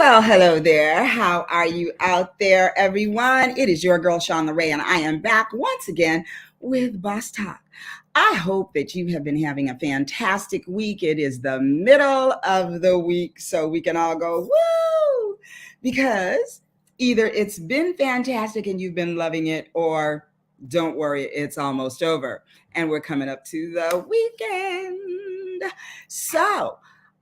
Well, hello there. How are you out there, everyone? It is your girl, Shawn Ray, and I am back once again with Boss Talk. I hope that you have been having a fantastic week. It is the middle of the week, so we can all go, woo! Because either it's been fantastic and you've been loving it, or don't worry, it's almost over. And we're coming up to the weekend. So,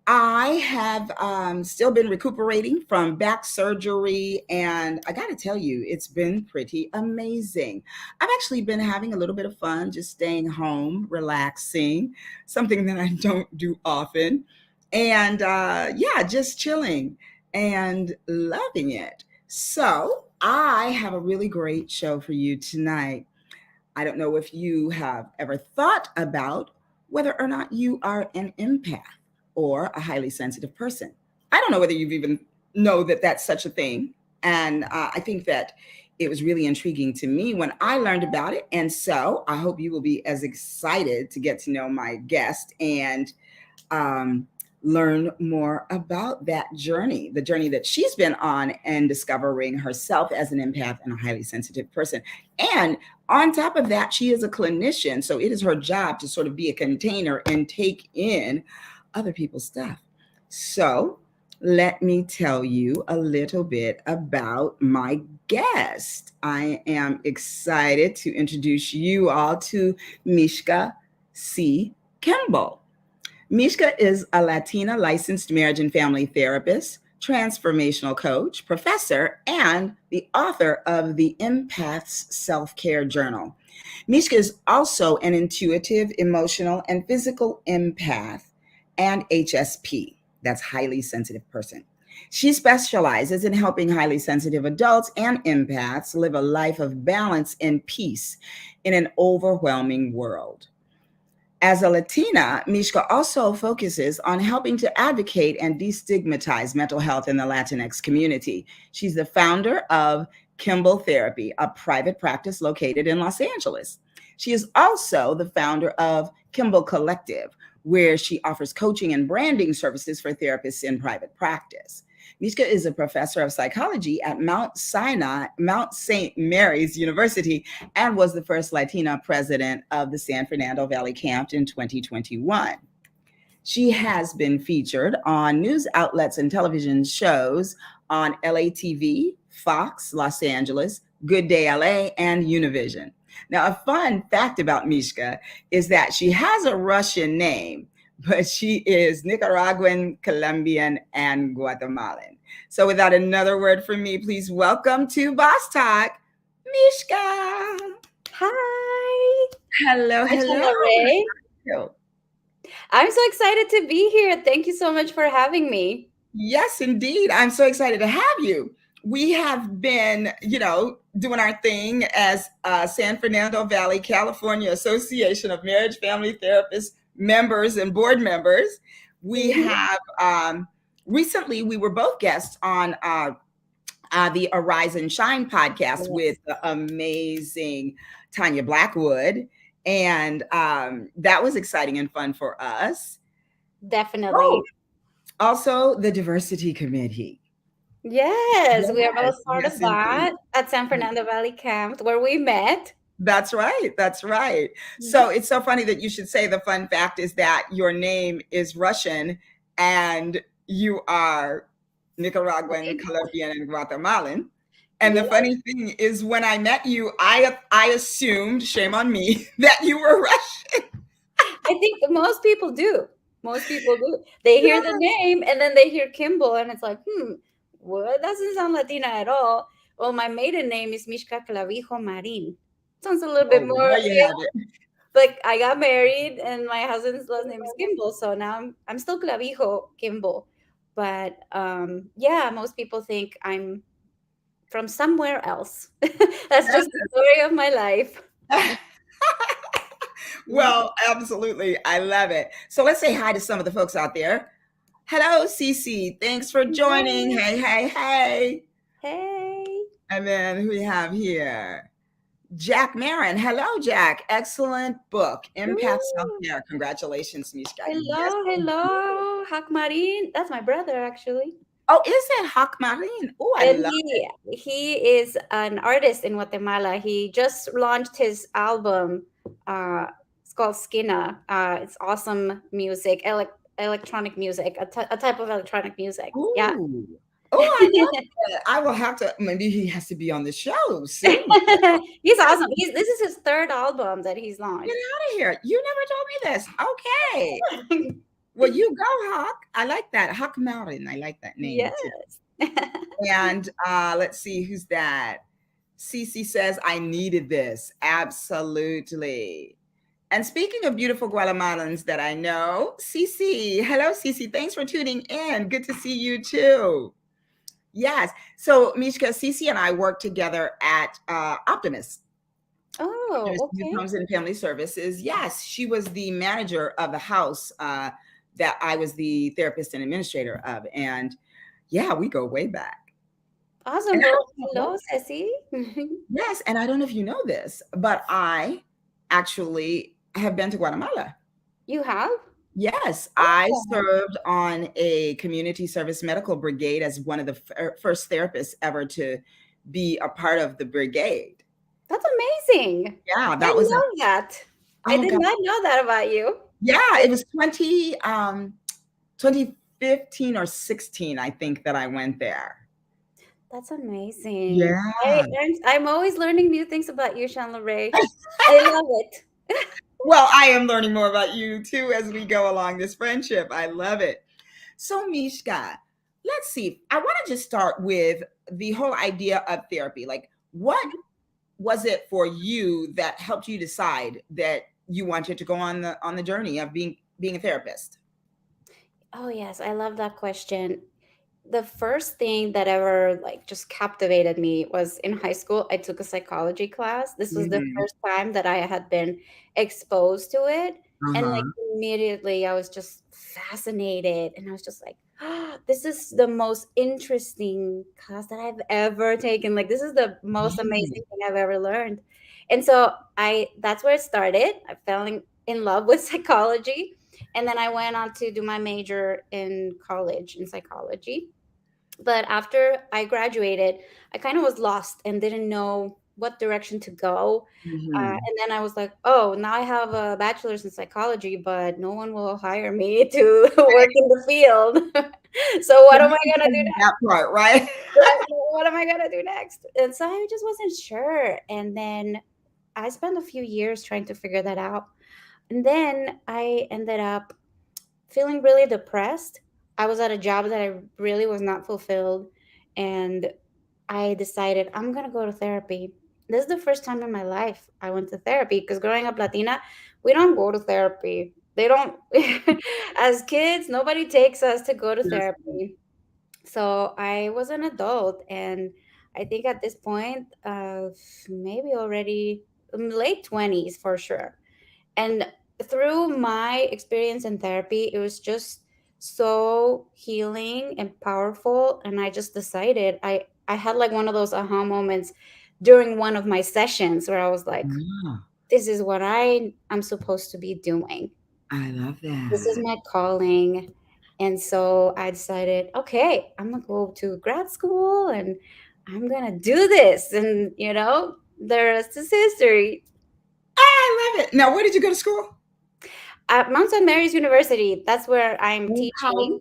I have still been recuperating from back surgery, and I got to tell you, it's been pretty amazing. I've actually been having a little bit of fun just staying home, relaxing, something that I don't do often. And yeah, just chilling and loving it. So, I have a really great show for you tonight. I don't know if you have ever thought about whether or not you are an empath or a highly sensitive person. I don't know whether you've even know that that's such a thing. And I think that it was really intriguing to me when I learned about it. And so I hope you will be as excited to get to know my guest and um, learn more about that journey, the journey that she's been on and discovering herself as an empath and a highly sensitive person. And on top of that, she is a clinician. So it is her job to sort of be a container and take in other people's stuff. So let me tell you a little bit about my guest. I am excited to introduce you all to Mishka C. Kimball. Mishka is a Latina licensed marriage and family therapist, transformational coach, professor, and the author of the Empaths Self Care Journal. Mishka is also an intuitive, emotional, and physical empath and HSP, that's highly sensitive person. She specializes in helping highly sensitive adults and empaths live a life of balance and peace in an overwhelming world. As a Latina, Mishka also focuses on helping to advocate and destigmatize mental health in the Latinx community. She's the founder of Kimball Therapy, a private practice located in Los Angeles. She is also the founder of Kimball Collective, where she offers coaching and branding services for therapists in private practice. Mishka is a professor of psychology at Mount St. Mary's University, and was the first Latina president of the San Fernando Valley Camp in 2021. She has been featured on news outlets and television shows on LATV, Fox, Los Angeles, Good Day LA, and Univision. Now, a fun fact about Mishka is that she has a Russian name, but she is Nicaraguan, Colombian, and Guatemalan. So, without another word from me, please welcome to Boss Talk, Mishka. Hi. Hello, Hi, hello. Ray. Hello. I'm so excited to be here. Thank you so much for having me. Yes, indeed. I'm so excited to have you. We have been, doing our thing as San Fernando Valley, California Association of Marriage Family Therapists members and board members. We have recently, we were both guests on the Arise and Shine podcast with the amazing Tanya Blackwood. And that was exciting and fun for us. Definitely. Oh, also, the diversity committee. Yes, we are both part Yes, of that indeed. at San Fernando Valley Camp where we met. That's right. That's right. So it's so funny that you should say the fun fact is that your name is Russian and you are Nicaraguan, Colombian, and Guatemalan. And the funny thing is, when I met you, I assumed, shame on me, that you were Russian. I think most people do. Most people do. They hear the name and then they hear Kimball and it's like, well, it doesn't sound Latina at all. Well, my maiden name is Mishka Clavijo Marin. Sounds a little bit Oh, more, there you have it. like I got married and my husband's last name is Kimball, so now I'm still Clavijo Kimball. But yeah, most people think I'm from somewhere else. That's just the story of my life. Well, absolutely. I love it. So let's say hi to some of the folks out there. Hello, Cece. Thanks for joining. Hey, hey, hey. Hey. And then who we have here? Jack Marin. Hello, Jack. Excellent book. Empath Self-Care. Congratulations, Mishka. Yes. Hello, hello. Hak Marin. That's my brother, actually. Oh, is it Hawk Marin? Oh, I And love. he is an artist in Guatemala. He just launched his album. Uh, it's called Skinna. It's awesome music, electronic music, a type of electronic music. Yeah. Oh, oh, I love it. I will have to. Maybe he has to be on the show soon. He's awesome. This is his third album that he's Get launched. out of here! You never told me this. Okay. Well, you go, Hawk. I like that. Hawk Mountain. I like that name too. Yes. And let's see who's that. Cece says, I needed this. Absolutely. And speaking of beautiful Guatemalans that I know, Cece. Hello, Cece. Thanks for tuning in. Good to see you too. Yes. So, Mishka, Cece and I worked together at Optimus. Oh, Youth okay. Homes and Family Services. Yes, she was the manager of the house that I was the therapist and administrator of. And yeah, we go way back. Awesome. And I Well, don't know, hello, Ceci. yes, and I don't know if you know this, but I actually have been to Guatemala. You have? Yes, I Oh, served on a community service medical brigade as one of the first therapists ever to be a part of the brigade. that's amazing. Yeah, I that was a, love that. I oh did God. not know that about you. Yeah, it was 2015 or 16, I think, that I went there. That's amazing. Yeah. I'm always learning new things about you, Sean Ray. I love it. Well, I am learning more about you too as we go along this friendship. I love it. So, Mishka, let's see. I want to just start with the whole idea of therapy. Like, what was it for you that helped you decide that you wanted to go on the journey of being a therapist? Oh, yes, I love that question. The first thing that ever like just captivated me was in high school. I took a psychology class. This was the Hmm. first time that I had been exposed to it. And like Uh-huh. immediately I was just fascinated and I was just like, oh, this is the most interesting class that I've ever taken. Like this is the most Really? amazing thing I've ever learned. And so I that's where it started. I fell in love with psychology. And then I went on to do my major in college in psychology. But after I graduated, I kind of was lost and didn't know what direction to go. Hmm. And then I was like, oh, now I have a bachelor's in psychology, but no one will hire me to work in the field. So So what you am I can gonna tell do me next? that part, right? Right? What am I gonna do next? And so I just wasn't sure. And then I spent a few years trying to figure that out. And then I ended up feeling really depressed. I was at a job that I really was not fulfilled. And I decided I'm going to go to therapy. This is the first time in my life I went to therapy because growing up Latina, we don't go to therapy. They don't, as kids, nobody takes us to go to Yes. therapy. So I was an adult. And I think at this point, maybe already late 20s for sure. And through my experience in therapy, it was just so healing and powerful. And I just decided I had like one of those aha moments during one of my sessions where I was like, Ah, this is what I'm supposed to be doing. I love This is that. my calling. And so I decided, okay, I'm gonna go to grad school and I'm gonna do this. And the rest is history. I love it. Now, where did you go to school? At Mount St. Mary's University, that's where I'm Oh, teaching.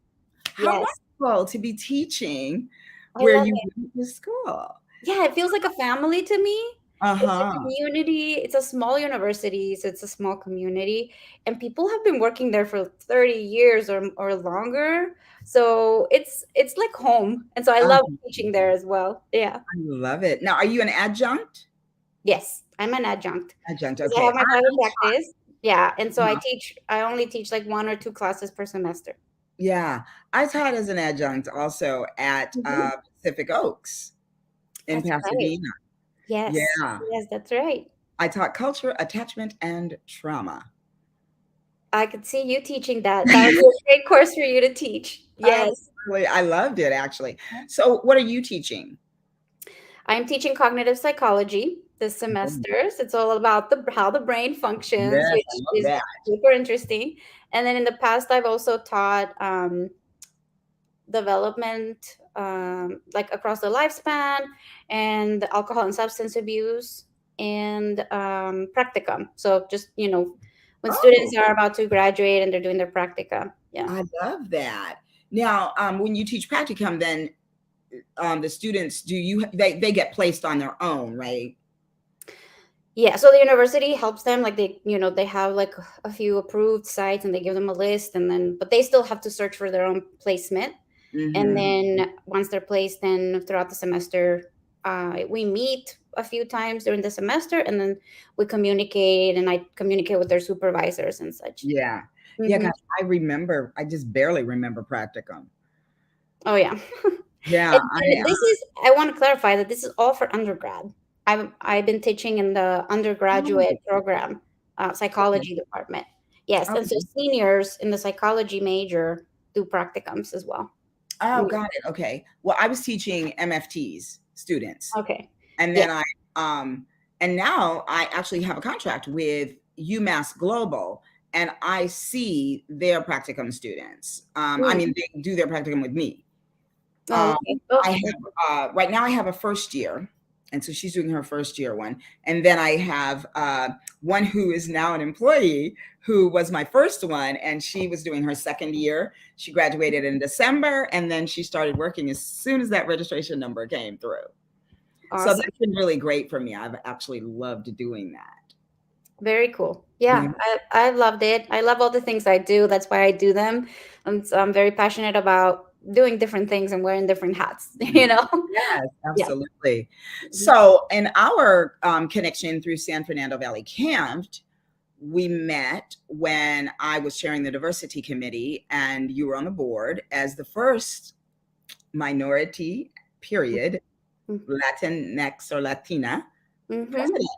how Yes, wonderful to be teaching I where love you it. went to school. Yeah, it feels like a family to me. It's a Uh-huh. community. It's a small university, so it's a small community, and people have been working there for 30 years or longer. So it's like home, and so I love Uh-huh. teaching there as well. Yeah. I love it. Now, are you an adjunct? Yes, I'm an adjunct Adjunct. because I Okay. have my private practice. Yeah, and so I Uh-huh. teach. I only teach like one or two classes per semester. Yeah. I taught as an adjunct also at Mhm. Pacific Oaks in That's right. Pasadena. Yes, Yeah. yes, that's right. I taught culture, attachment, and trauma. I could see you teaching that. That would be a great course for you to teach. Yes. Absolutely. I loved it actually. So, what are you teaching? I'm teaching cognitive psychology this Mhm. semester. So it's all about how the brain functions, Yes, I which love is that. super interesting. And then in the past, I've also taught development, like across the lifespan, and alcohol and substance abuse, and practicum. So just, when Oh, students are about to graduate and they're doing their practica. Yeah. I love that. Now, when you teach practicum, then the students they get placed on their own, right? Yeah, so the university helps them, like they have like a few approved sites and they give them a list, and then but they still have to search for their own placement. And Mm-hmm. then once they're placed, then throughout the semester, we meet a few times during the semester, and then we communicate, and I communicate with their supervisors and such. Yeah. Yeah, Hmm. gosh, I just barely remember practicum. Oh yeah. Yeah, And this is, I want to clarify that this is all for undergrad. I've been teaching in the undergraduate oh, program, okay. psychology department. Yes, and so Okay. seniors in the psychology major do practicums as well. Oh, Mm. got it. Okay. Well, I was teaching MFTs, students. Okay. And Yeah. then um and now I actually have a contract with UMass Global, and I see their practicum students. I Mm. mean, they do their practicum with me. Oh, Um, okay. Oh, I that's have right now I have a first year, and so she's doing her first year one, and then I have one who is now an employee who was my first one, and she was doing her second year. She graduated in December, and then she started working as soon as that registration number came through. So awesome. that's been really great for me. I've actually loved doing that. Very cool. Yeah. Yeah, I loved it. I love all the things I do. That's why I do them. And so I'm very passionate about doing different things and wearing different hats, Mhm. you know? Yes, Yeah. absolutely. Mhm. So, in our connection through San Fernando Valley Camp, we met when I was chairing the diversity committee, and you were on the board as the first minority, period, Latinx or Latina Mm-hmm. president.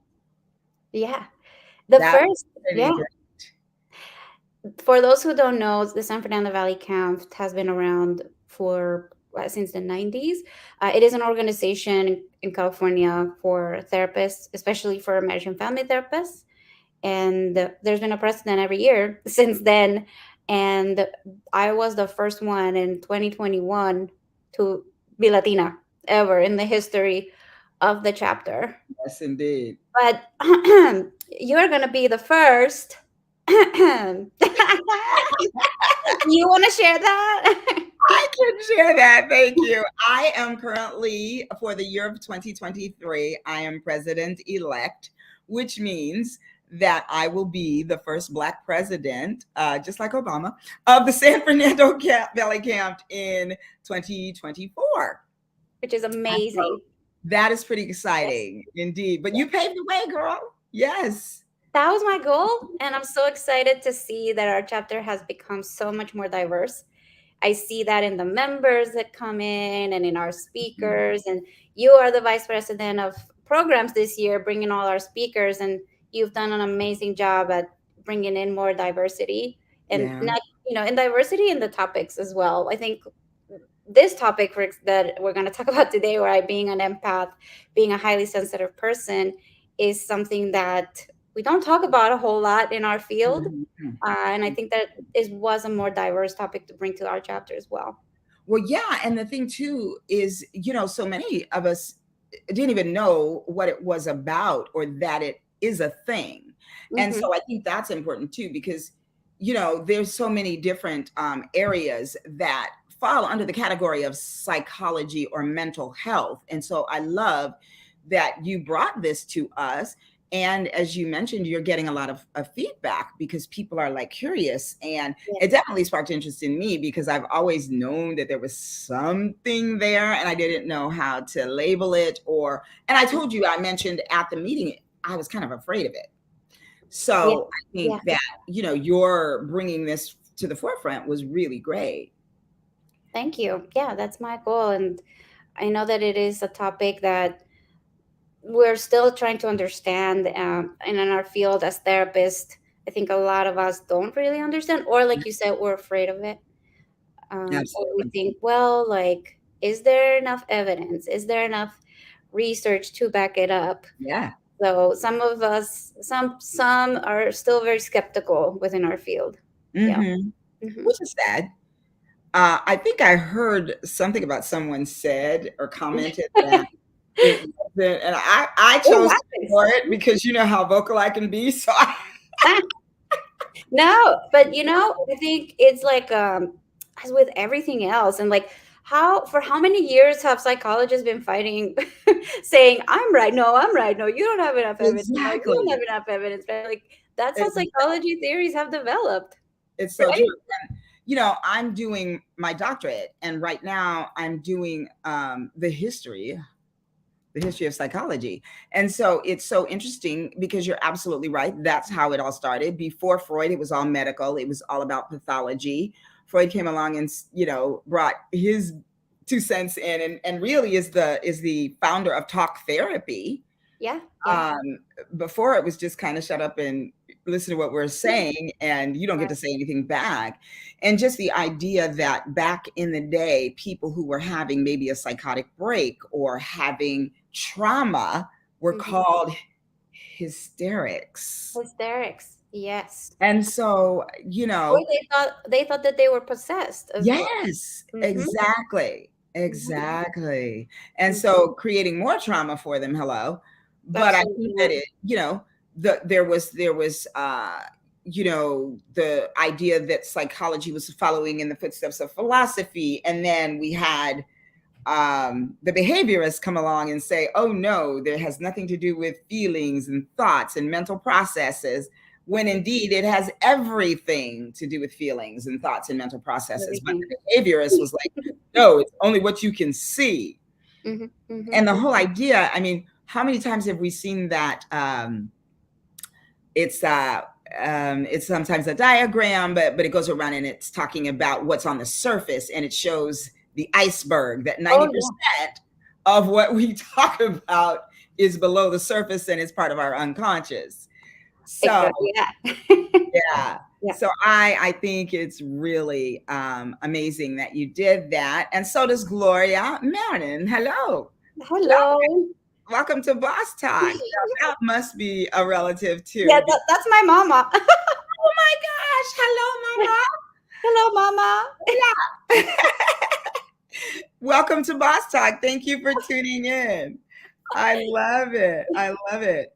Yeah. The That first, was pretty yeah. great. For those who don't know, the San Fernando Valley Camp has been around for since the 90s. It is an organization in California for therapists, especially for American family therapists. And there's been a president every year since then. And I was the first one in 2021 to be Latina ever in the history of the chapter. Yes, indeed. But you're gonna be the first. You want to share that? I can share that. Thank you. I am currently, for the year of 2023, I am president elect, which means that I will be the first Black president, just like Obama, of the San Fernando Valley Camp in 2024. Which is And so amazing. that is pretty Yes. exciting indeed. But Yeah. you paved the way, girl. Yes. That was my goal. And I'm so excited to see that our chapter has become so much more diverse. I see that in the members that come in and in our speakers. And you are the vice president of programs this year, bringing all our speakers. And you've done an amazing job at bringing in more diversity, and Yeah. not, in diversity in the topics as well. I think this topic that we're going to talk about today, right, being an empath, being a highly sensitive person, is something that we don't talk about a whole lot in our field. Mhm. And I think that it was a more diverse topic to bring to our chapter as well. Well, yeah, and the thing too is, so many of us didn't even know what it was about or that it is a thing. And Hmm. so I think that's important too, because, there's so many different areas that fall under the category of psychology or mental health. And so I love that you brought this to us. And as you mentioned, you're getting a lot of feedback because people are like curious. And Yeah. it definitely sparked interest in me because I've always known that there was something there and I didn't know how to label it. And I told you, I mentioned at the meeting, I was kind of afraid of it. Yeah. So I Yeah. think that, you're bringing this to the forefront was really great. Thank you. Yeah, that's my goal. And I know that it is a topic that we're still trying to understand. And in our field as therapists, I think a lot of us don't really understand, or like you said, we're afraid of it. Or we Absolutely. think, well, like, is there enough evidence? Is there enough research to back it up? Yeah. So some of us, some are still very skeptical within our field. Yeah. Hmm. Hmm. Which is sad. I think I heard something about someone said or commented that it wasn't, and I It chose to happens. ignore it because you know how vocal I can be. So I, No, but I think it's like as with everything else, and like how many years have psychologists been fighting, saying I'm right, no, I'm right, no, you don't have enough evidence, no, you don't have exactly, enough evidence, right? Like that's how exactly. psychology theories have developed, It's so true. right? And, you know, I'm doing my doctorate, and right now I'm doing the history of psychology. And so it's so interesting because you're absolutely right. That's how it all started. Before Freud, it was all medical, it was all about pathology. Freud came along and, you know, brought his 2 cents in, and really is the founder of talk therapy. Yeah, yeah, um, Before it was just kind of shut up and listen to what we're saying, and you don't get right. to say anything back. And just the idea that back in the day, people who were having maybe a psychotic break or having trauma were Hmm. called hysterics. Hysterics, yes. And so, you Or know, they thought that they were possessed as well. yes, Hmm. exactly, Hmm. exactly. And Hmm. so creating more trauma for them, hello. But I Absolutely think that not. it, you know, there was you know, the idea that psychology was following in the footsteps of philosophy, and then we had the behaviorists come along and say, oh no, there has nothing to do with feelings and thoughts and mental processes, when indeed it has everything to do with feelings and thoughts and mental processes. But Everything. the behaviorist was like, no, it's only what you can see. Hmm. Hmm. And the whole idea, I mean, how many times have we seen that? It's it's sometimes a diagram, but it goes around and it's talking about what's on the surface, and it shows the iceberg that Oh yeah. 90% of what we talk about is below the surface and is part of our unconscious. So Yeah. yeah. Yeah. So I think it's really amazing that you did that, and so does Gloria Marin. Hello, Hello. welcome to Boss Talk. Now, that must be a relative Yeah, too. that's my mama. Oh my gosh. Hello, Mama. Hello, mama. Hola. Welcome to Boss Talk. Thank you for tuning in. I love it. I love it.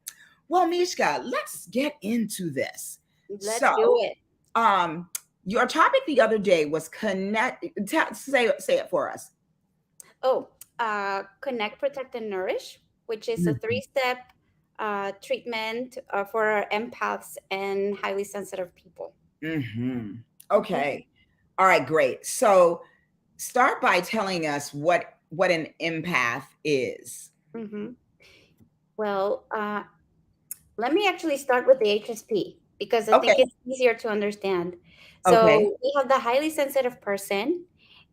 Well, Mishka, let's get into this. Let's do So, it. um, your topic the other day was connect. Say it for us. Oh, connect, protect, and nourish, which is a three-step treatment for empaths and highly sensitive people. Mm-hmm. Hmm. Okay. All right. Great. So, start by telling us what an empath is. Hmm. Well, let me actually start with the HSP because I Okay. think it's easier to understand. Okay. So we have the highly sensitive person,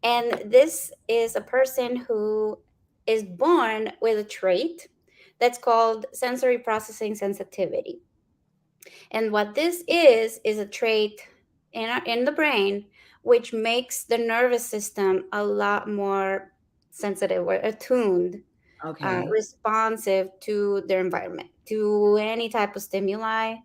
and this is a person who is born with a trait that's called sensory processing sensitivity. And what this is a trait in the brain which makes the nervous system a lot more sensitive or attuned, Okay. responsive to their environment, to any type of stimuli.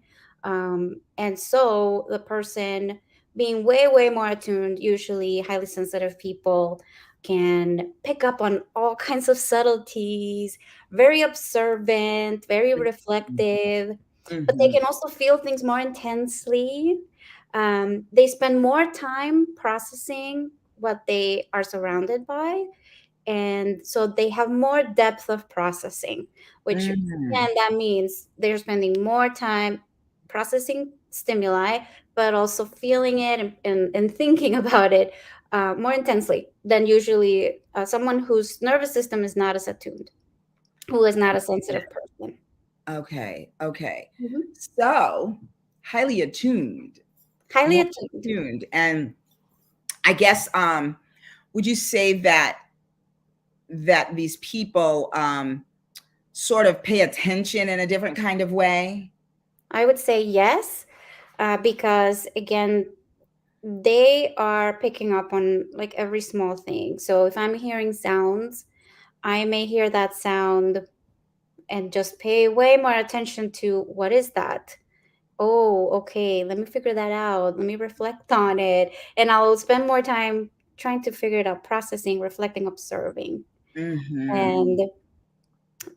And so the person being way, way more attuned, usually highly sensitive people can pick up on all kinds of subtleties, very observant, very reflective, but they Mm-hmm. can also feel things more intensely. They spend more time processing what they are surrounded by, and so they have more depth of processing, which Mm-hmm. and that means they're spending more time processing stimuli, but also feeling it and thinking about it more intensely than usually someone whose nervous system is not as attuned, who is not a sensitive person. Okay, okay. Mhm. So, highly attuned, Highly more attuned. attuned. And I guess would you say that these people sort of pay attention in a different kind of way? I would say yes, because again, they are picking up on like every small thing. So if I'm hearing sounds, I may hear that sound and just pay way more attention to what is that? Oh, okay, let me figure that out. Let me reflect on it. And I'll spend more time trying to figure it out, processing, reflecting, observing. Mm-hmm.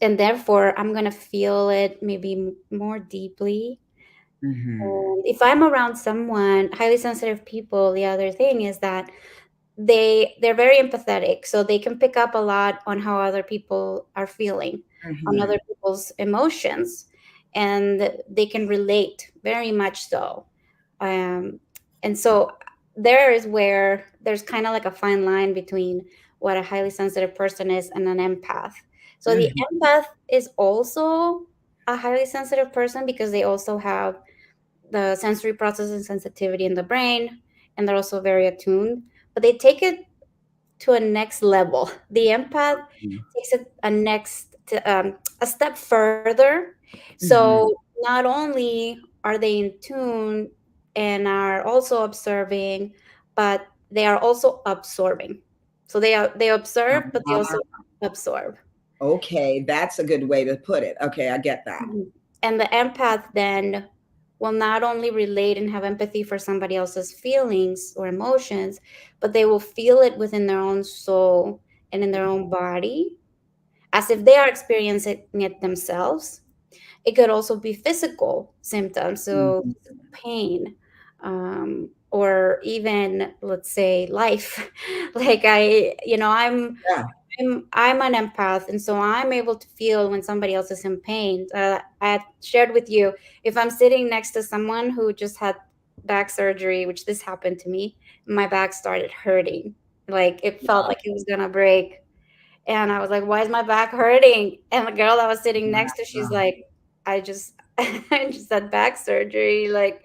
And therefore I'm going to feel it maybe more deeply. Mm-hmm. And if I'm around someone, highly sensitive people, the other thing is that they're very empathetic, so they can pick up a lot on how other people are feeling, on Mm-hmm. other people's emotions, and they can relate very much so. um, and so there is where there's kind of like a fine line between what a highly sensitive person is and an empath. So the Mm-hmm. empath is also a highly sensitive person because they also have the sensory processing sensitivity in the brain, and they're also very attuned, but they take it to a next level. The empath takes it a step further. So Mm-hmm. not only are they in tune and are also observing, but they are also absorbing. So they observe, but they also absorb. Okay, that's a good way to put it. Okay, I get that. Mhm. And the empath then will not only relate and have empathy for somebody else's feelings or emotions, but they will feel it within their own soul and in their own body as if they are experiencing it themselves. It could also be physical symptoms, so Mhm. pain, or even, let's say, life. Like Yeah. I'm an empath, and so I'm able to feel when somebody else is in pain. I had shared with you, if I'm sitting next to someone who just had back surgery, which this happened to me, my back started hurting. Like it felt like it was gonna break, and I was like, "Why is my back hurting?" And the girl that was sitting next to, she's Wow. like, "I just, I just had back surgery. Like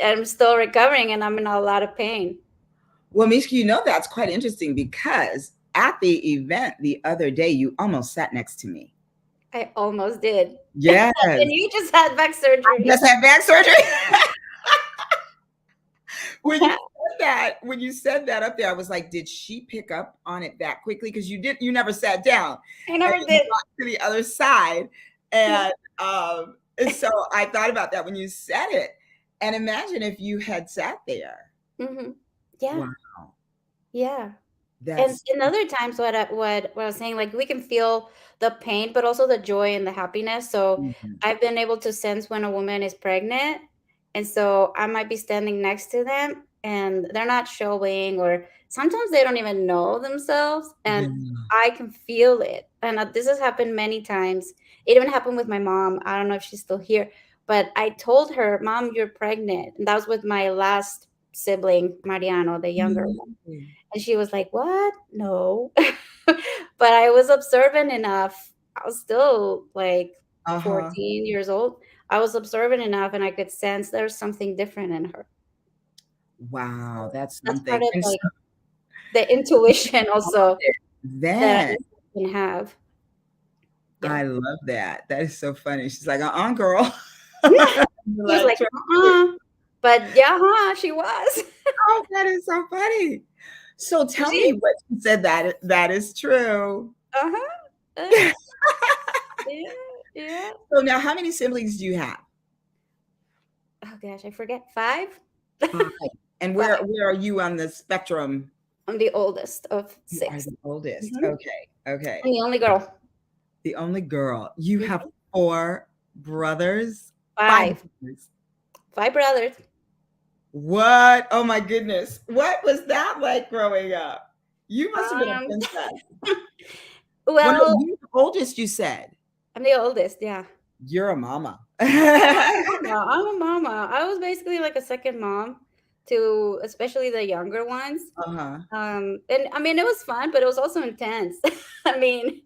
I'm still recovering, and I'm in a lot of pain." Well, Mishka, you know that's quite interesting because at the event the other day, you almost sat next to me. I almost did. Yes. And you just had back I surgery. just had back surgery. When you said that up there, I was like, did she pick up on it that quickly? Because you never sat down. I And never then you did. walked to the other side. And so I thought about that when you said it. And imagine if you had sat there. Hmm. Yeah, Wow. yeah. And That's other times, what I was saying, like we can feel the pain, but also the joy and the happiness. So mhm. I've been able to sense when a woman is pregnant, and so I might be standing next to them, and they're not showing, or sometimes they don't even know themselves, and Yeah. I can feel it. And this has happened many times. It even happened with my mom. I don't know if she's still here, but I told her, "Mom, you're pregnant," and that was with my last sibling, Mariano, the younger one. Mm. And she was like, "What? No." But I was observant enough. I was still like Uh-huh. 14 years old. I was observant enough and I could sense there's something different in her. Wow, that's That's part something. of And so like the intuition also that then I can have. Yeah. I love that. That is so funny. She's like, uh-uh, girl. He was Like, like, But yeah, huh, she was. oh, that is so funny. So You tell see? me what you said that is true. Uh-huh. Uh, yeah. Yeah. So now how many siblings do you have? Oh gosh, I forget. Five? 5. And where Five. where are you on the spectrum? I'm the oldest of You are six. the oldest. Hmm. Okay. Okay. I'm the only girl. The only girl. You have Mhm. 4 brothers? 5 Five. brothers. 5 brothers. What? Oh my goodness. What was that like growing up? You must have been a Um, princess. Well, no, well, you're the oldest, you said. I'm the oldest. Yeah. You're a mama. I'm a mama. I was basically like a second mom to especially the younger ones. Uh-huh. And I mean, it was fun, but it was also intense. I mean,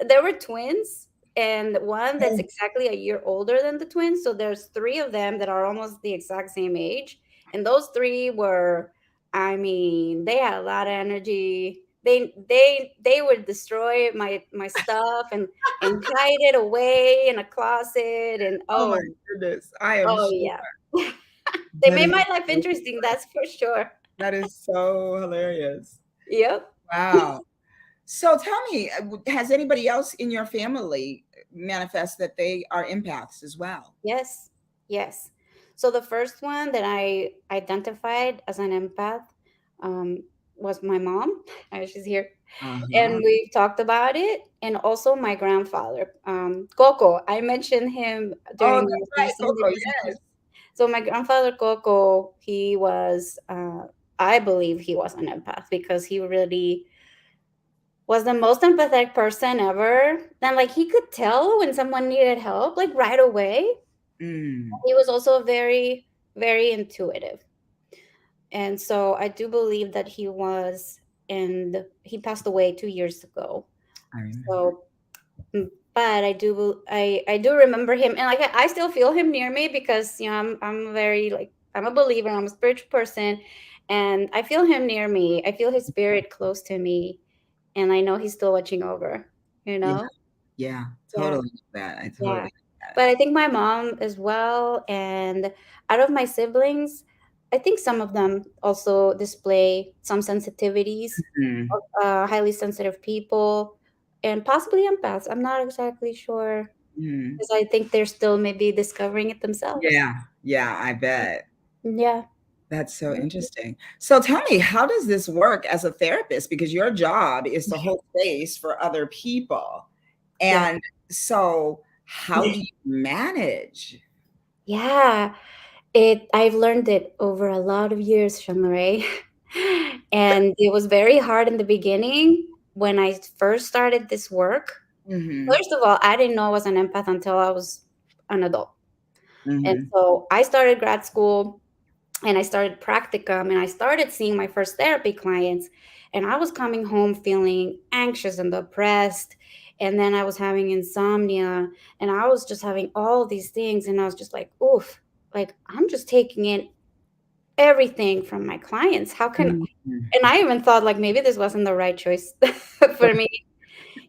there were twins, and one that's Oh, exactly a year older than the twins. So there's three of them that are almost the exact same age. And those three were, I mean, they had a lot of energy. They would destroy my stuff and hide it away in a closet. And oh my goodness. I am oh sure yeah, they that made is my life so interesting. That's for sure. that is so hilarious. Yep. Wow. So tell me, has anybody else in your family manifest that they are empaths as well? Yes, yes. So the first one that I identified as an empath, um, was my mom. She's here, and Uh-huh. we've talked about it. And also my grandfather, Coco. I mentioned him Oh, during that's the right, Sunday Coco, yes. presentation. So my grandfather Coco, he was, I believe he was an empath because he really was the most empathetic person ever. And like he could tell when someone needed help, like right away. Mm, He was also very, very intuitive. And so I do believe that he was, and he passed away 2 years ago. I remember. So, but I do remember him, and like I still feel him near me because I'm very like I'm a believer, I'm a spiritual person, and I feel him near me. I feel his spirit close to me, and I know he's still watching over. You Yeah, know, yeah, yeah. totally get that. I Yeah. totally get But I think my mom as well. And out of my siblings, I think some of them also display some sensitivities, it. Mm, highly sensitive people, and possibly empaths. I'm not exactly sure mm. because I think they're still maybe discovering it themselves. Yeah, yeah, I bet. Yeah. That's so interesting. So tell me, how does this work as a therapist? Because your job is to hold space for other people. Yeah. And so how do you manage? Yeah. I've learned it over a lot of years, Shanghai. And it was very hard in the beginning when I first started this work. Mhm, First of all, I didn't know I was an empath until I was an adult. And mhm, so I started grad school and I started practicum and I started seeing my first therapy clients. And I was coming home feeling anxious and depressed. And then I was having insomnia and I was just having all these things. And I was just like, oof, like I'm just taking in everything from my clients. How can, mhm. and I even thought like maybe this wasn't the right choice for me,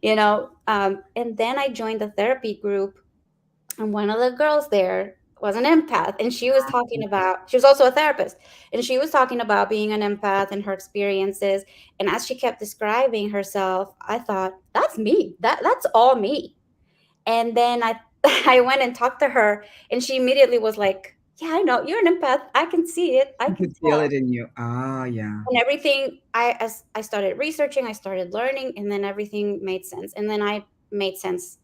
And then I joined the therapy group, and one of the girls there was an empath, and she was also a therapist, and she was talking about being an empath and her experiences. And as she kept describing herself, I thought, that's me. That's all me. And then I I went and talked to her, and she immediately was like, yeah, I know you're an empath. I can see it. I You can could feel tell. it in you. Oh, yeah. And everything, as I started researching, I started learning, and then everything made sense. And then I made sense.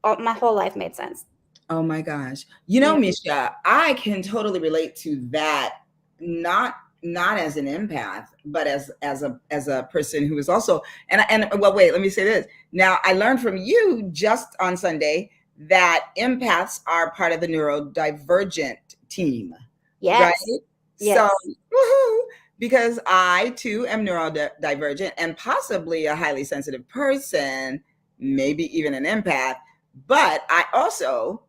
My whole life made sense. Oh my gosh. You know, Yeah. Misha, I can totally relate to that, not not as an empath, but as a person who is also and well, wait, let me say this. Now, I learned from you just on Sunday that empaths are part of the neurodivergent team, right? Yes. So, Yes. woohoo, because I too am neurodivergent and possibly a highly sensitive person, maybe even an empath, but I also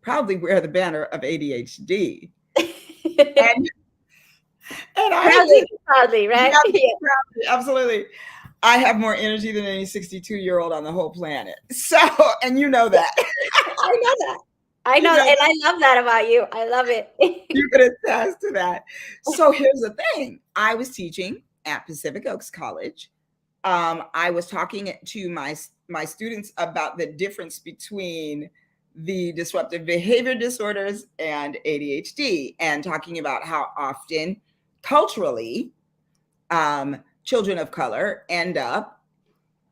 proudly wear the banner of ADHD. And and I Proudly, think proudly, right? yeah, Yeah. proudly, absolutely. I have more energy than any 62-year-old on the whole planet. So, and you know that. I know that. I You know, know and that. I love that about you. I love it. You can attest to that. So here's the thing. I was teaching at Pacific Oaks College. I was talking to my students about the difference between the disruptive behavior disorders and ADHD, and talking about how often culturally children of color end up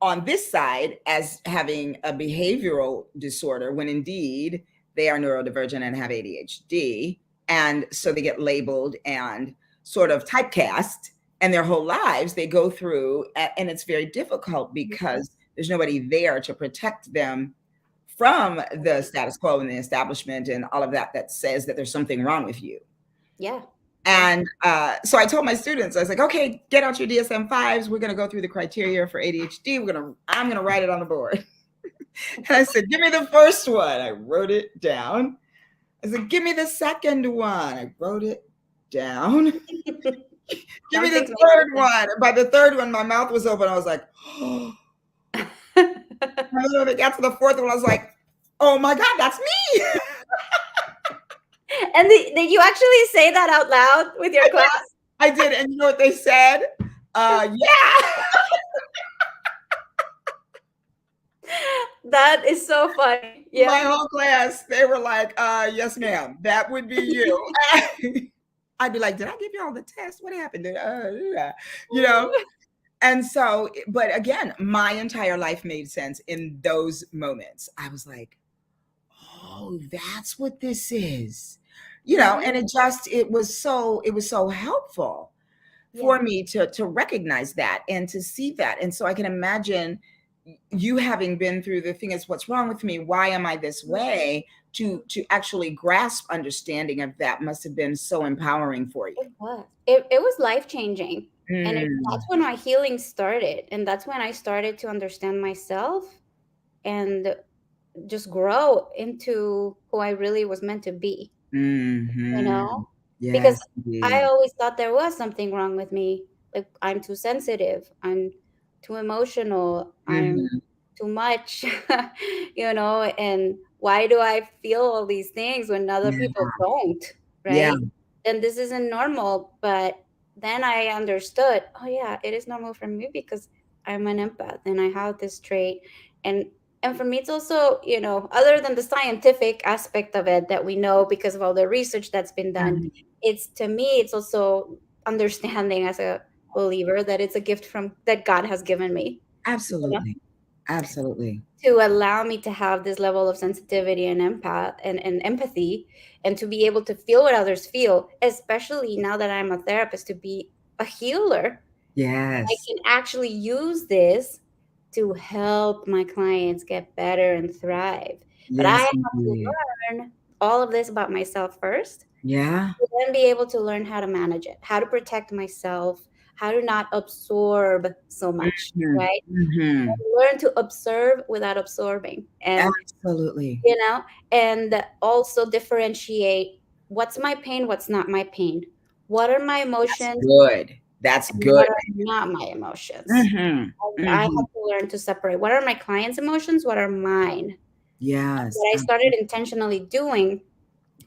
on this side as having a behavioral disorder when indeed they are neurodivergent and have ADHD. And so they get labeled and sort of typecast, and their whole lives they go through, and it's very difficult because there's nobody there to protect them from the status quo and the establishment and all of that that says that there's something wrong with you. Yeah. Yeah. And so I told my students, I was like, okay, get out your DSM-5s. We're going to go through the criteria for ADHD. I'm going to write it on the board. And I said, give me the first one. I wrote it down. I said, give me the second one. I wrote it down. Give me Some the things make third one. And by the third one, my mouth was open. I was like, oh. sense. And then when it got to the fourth one, I was like, oh my God, that's me. And did you actually say that out loud with your I did. class? I did. And you know what they said? Yeah. That is so funny. Yeah. My whole class, they were like, yes, ma'am, that would be you. I'd be like, did I give you all the test? What happened? You know? And so, but again, my entire life made sense in those moments. I was like, oh, that's what this is. And Mhm. it was so helpful Yeah. for me to recognize that and to see that. And so I can imagine you having been through the thing is what's wrong with me? Why am I this way? To actually grasp understanding of that must have been so empowering for you. It was. It was life-changing, and that's Mm, when my healing started, and that's when I started to understand myself and just grow into who I really was meant to be, you hmm. know? Because Yes, I indeed. always thought there was something wrong with me. Like, I'm too sensitive, I'm too emotional, I'm Hmm. too much, and why do I feel all these things when other Yeah, people don't, yeah, right? And this isn't normal. But then I understood, oh yeah, it is normal for me because I'm an empath and I have this trait. And for me, it's also, other than the scientific aspect of it that we know because of all the research that's been done, mhm. it's to me, it's also understanding as a believer that it's a gift from that God has given me, you know, Absolutely, absolutely. to allow me to have this level of sensitivity and and empathy, and to be able to feel what others feel, especially now that I'm a therapist, to be a healer. I Yes, can actually use this to help my clients get better and thrive. But I yes, have to indeed. learn all of this about myself first, Yeah. to then be able to learn how to manage it, how to protect myself, how to not absorb so much, Hmm. right? Hmm. Learn to observe without absorbing. Absolutely. You know, and also differentiate what's my pain, what's not my pain. What are my That's emotions good. That's and what good. are not my emotions? Hmm. I have Hmm. to learn to separate what are my clients' emotions, what are mine. Yes. What I started intentionally doing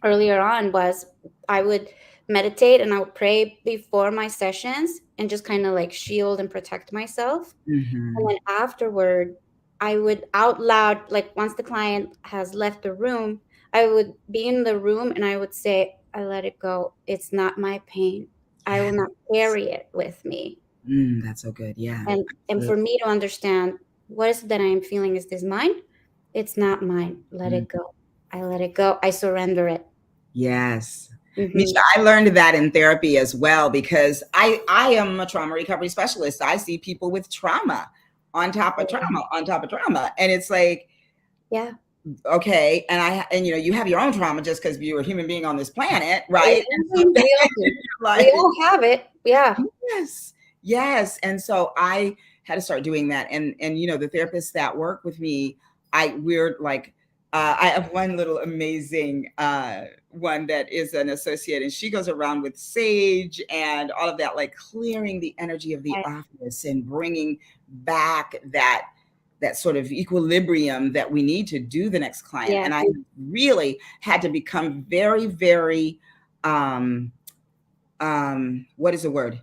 earlier on was I would meditate and I would pray before my sessions and just kind of like shield and protect myself. And Hmm. then afterward, I would out loud, like once the client has left the room, I would be in the room and I would say, I let it go. It's not my pain. I will not Yes. carry it with me. That's so good. Yeah. And for Absolutely. me to understand what is it that I am feeling, is this mine? It's not mine. Let Mm. it go. I let it go. I surrender it. Yes. Hmm. Misha, I learned that in therapy as well because I am a trauma recovery specialist. I see people with trauma on top of trauma on top of trauma. And it's like, Yeah. okay, and you have your own trauma just because you're a human being on this planet, right? And so Mhm. We all do. We like, all have it. Yeah. yes, yes. And so I had to start doing that. And the therapists that work with me, we're like, I have one little amazing one that is an associate, and she goes around with sage and all of that, like clearing the energy of the I, office and bringing back that sort of equilibrium that we need to do the next client. yeah. And I really had to become very, very what is the word?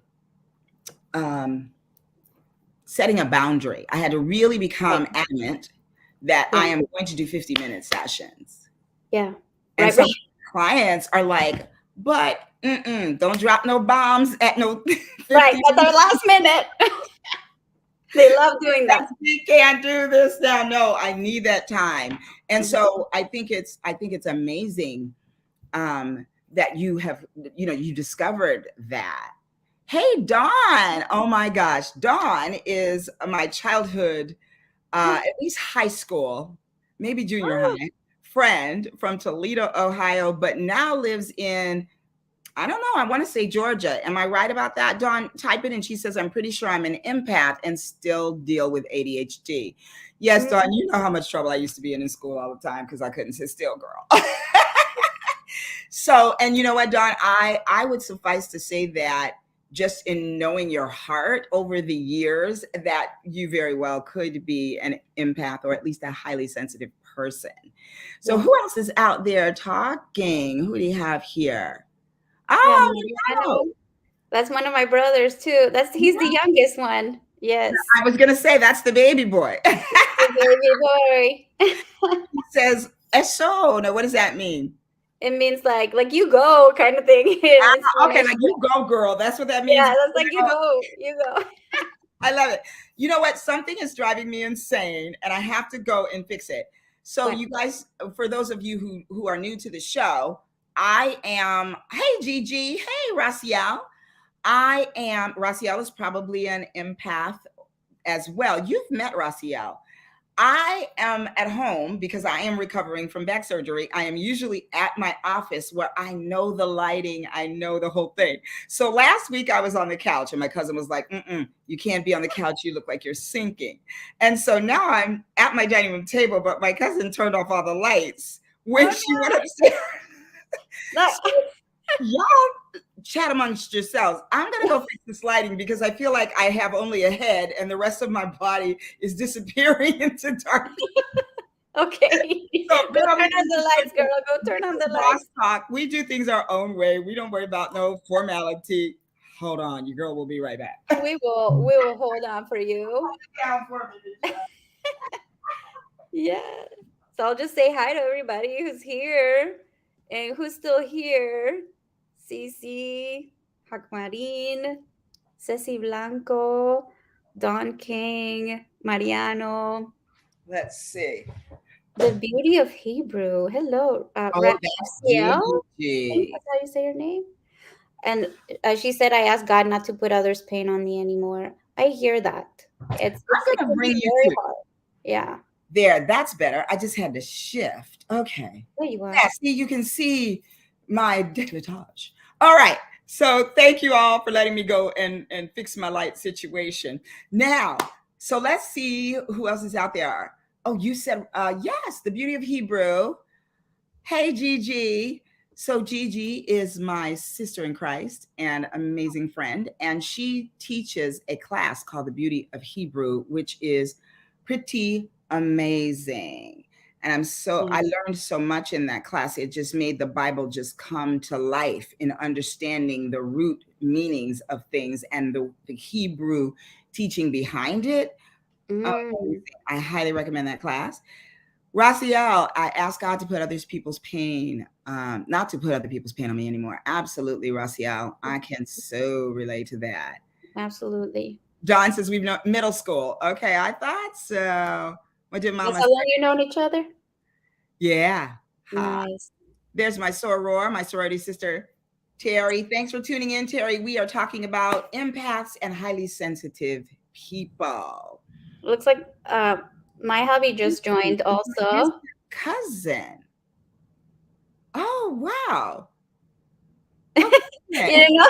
Um, Setting a boundary. I had to really Right. become adamant that Yeah. I am going to do 50-minute sessions. Yeah. And Right. some Right. clients are like, but don't drop no bombs at no Right. 50 At the last minute. They love doing that. we can't do this now. No, I need that time. And Mhm. so I think it's amazing that you discovered that. Hey, Dawn. Oh my gosh. Dawn is my childhood, at least high school, maybe junior Oh, high friend from Toledo, Ohio, but now lives in, I don't know, I want to say Georgia. Am I right about that? Dawn, type it in. She says, I'm pretty sure I'm an empath and still deal with ADHD. Yes, mm, Dawn, you know how much trouble I used to be in school all the time because I couldn't sit still, girl. So, and you know what, Dawn, I would suffice to say that just in knowing your heart over the years, that you very well could be an empath or at least a highly sensitive person. So, yeah. who else is out there talking? Who do you have here? Yeah. Oh, Mariano. Mariano. That's one of my brothers too. He's the Yeah, youngest one. Yes. I was gonna say that's the baby boy. The baby boy. He says, "Eso." Now, what does that mean? It means like you go kind of thing in Okay, Spanish. like you go, girl. That's what that means. Yeah, that's like you go, you go. I love it. You know what? Something is driving me insane, and I have to go and fix it. So, What? you guys, for those of you who are new to the show, I am. Hey, Gigi. Hey, Raciel. I am. Raciel is probably an empath as well. You've met Raciel. I am at home because I am recovering from back surgery. I am usually at my office where I know the lighting, I know the whole thing. So last week I was on the couch and my cousin was like, you can't be on the couch. You look like you're sinking. And so now I'm at my dining room table, but my cousin turned off all the lights when Oh she went upstairs. no. So y'all chat amongst yourselves. I'm gonna go fix this lighting because I feel like I have only a head and the rest of my body is disappearing into darkness. Okay. So, Go girl, turn on the lights, girl. Go turn on the boss lights. talk. We do things our own way. We don't worry about no formality. Hold on, your girl will be right back. We will hold on for you. Down for me, Michelle. Yeah. So I'll just say hi to everybody who's here and who's still here. Cici, Hakmarin, Ceci Blanco, Don King, Mariano, Let's see. the beauty of Hebrew. Hello, Oh, that's Raciel. I think Gigi. that's how you say your name. And she said, "I asked God not to put others' pain on me anymore." I hear that. It I'm gonna can bring be you very to hard. Yeah, there. That's better. I just had to shift. Okay. there you are. Yeah, see, you can see my décolletage. All right. So thank you all for letting me go and fix my light situation. Now, so let's see who else is out there. Oh, you said yes, the beauty of Hebrew. Hey, Gigi. So Gigi is my sister in Christ and amazing friend, and she teaches a class called The Beauty of Hebrew, which is pretty amazing. And I Yes. learned so much in that class. It just made the Bible just come to life in understanding the root meanings of things and the Hebrew teaching behind it. Mm, I highly recommend that class. Raciel, I ask God to put others people's pain, not to put other people's pain on me anymore. Absolutely, Raciel. I can so relate to that. absolutely. John says we've known middle school. Okay, I thought so. What did That's Mama how long say? you known each other? Yeah. Ha. Nice. There's my soror, my sorority sister, Terry. Thanks for tuning in, Terry. We are talking about empaths and highly sensitive people. Looks like my hubby just Ooh, joined my distant also. cousin. Oh, wow. You Okay. didn't know?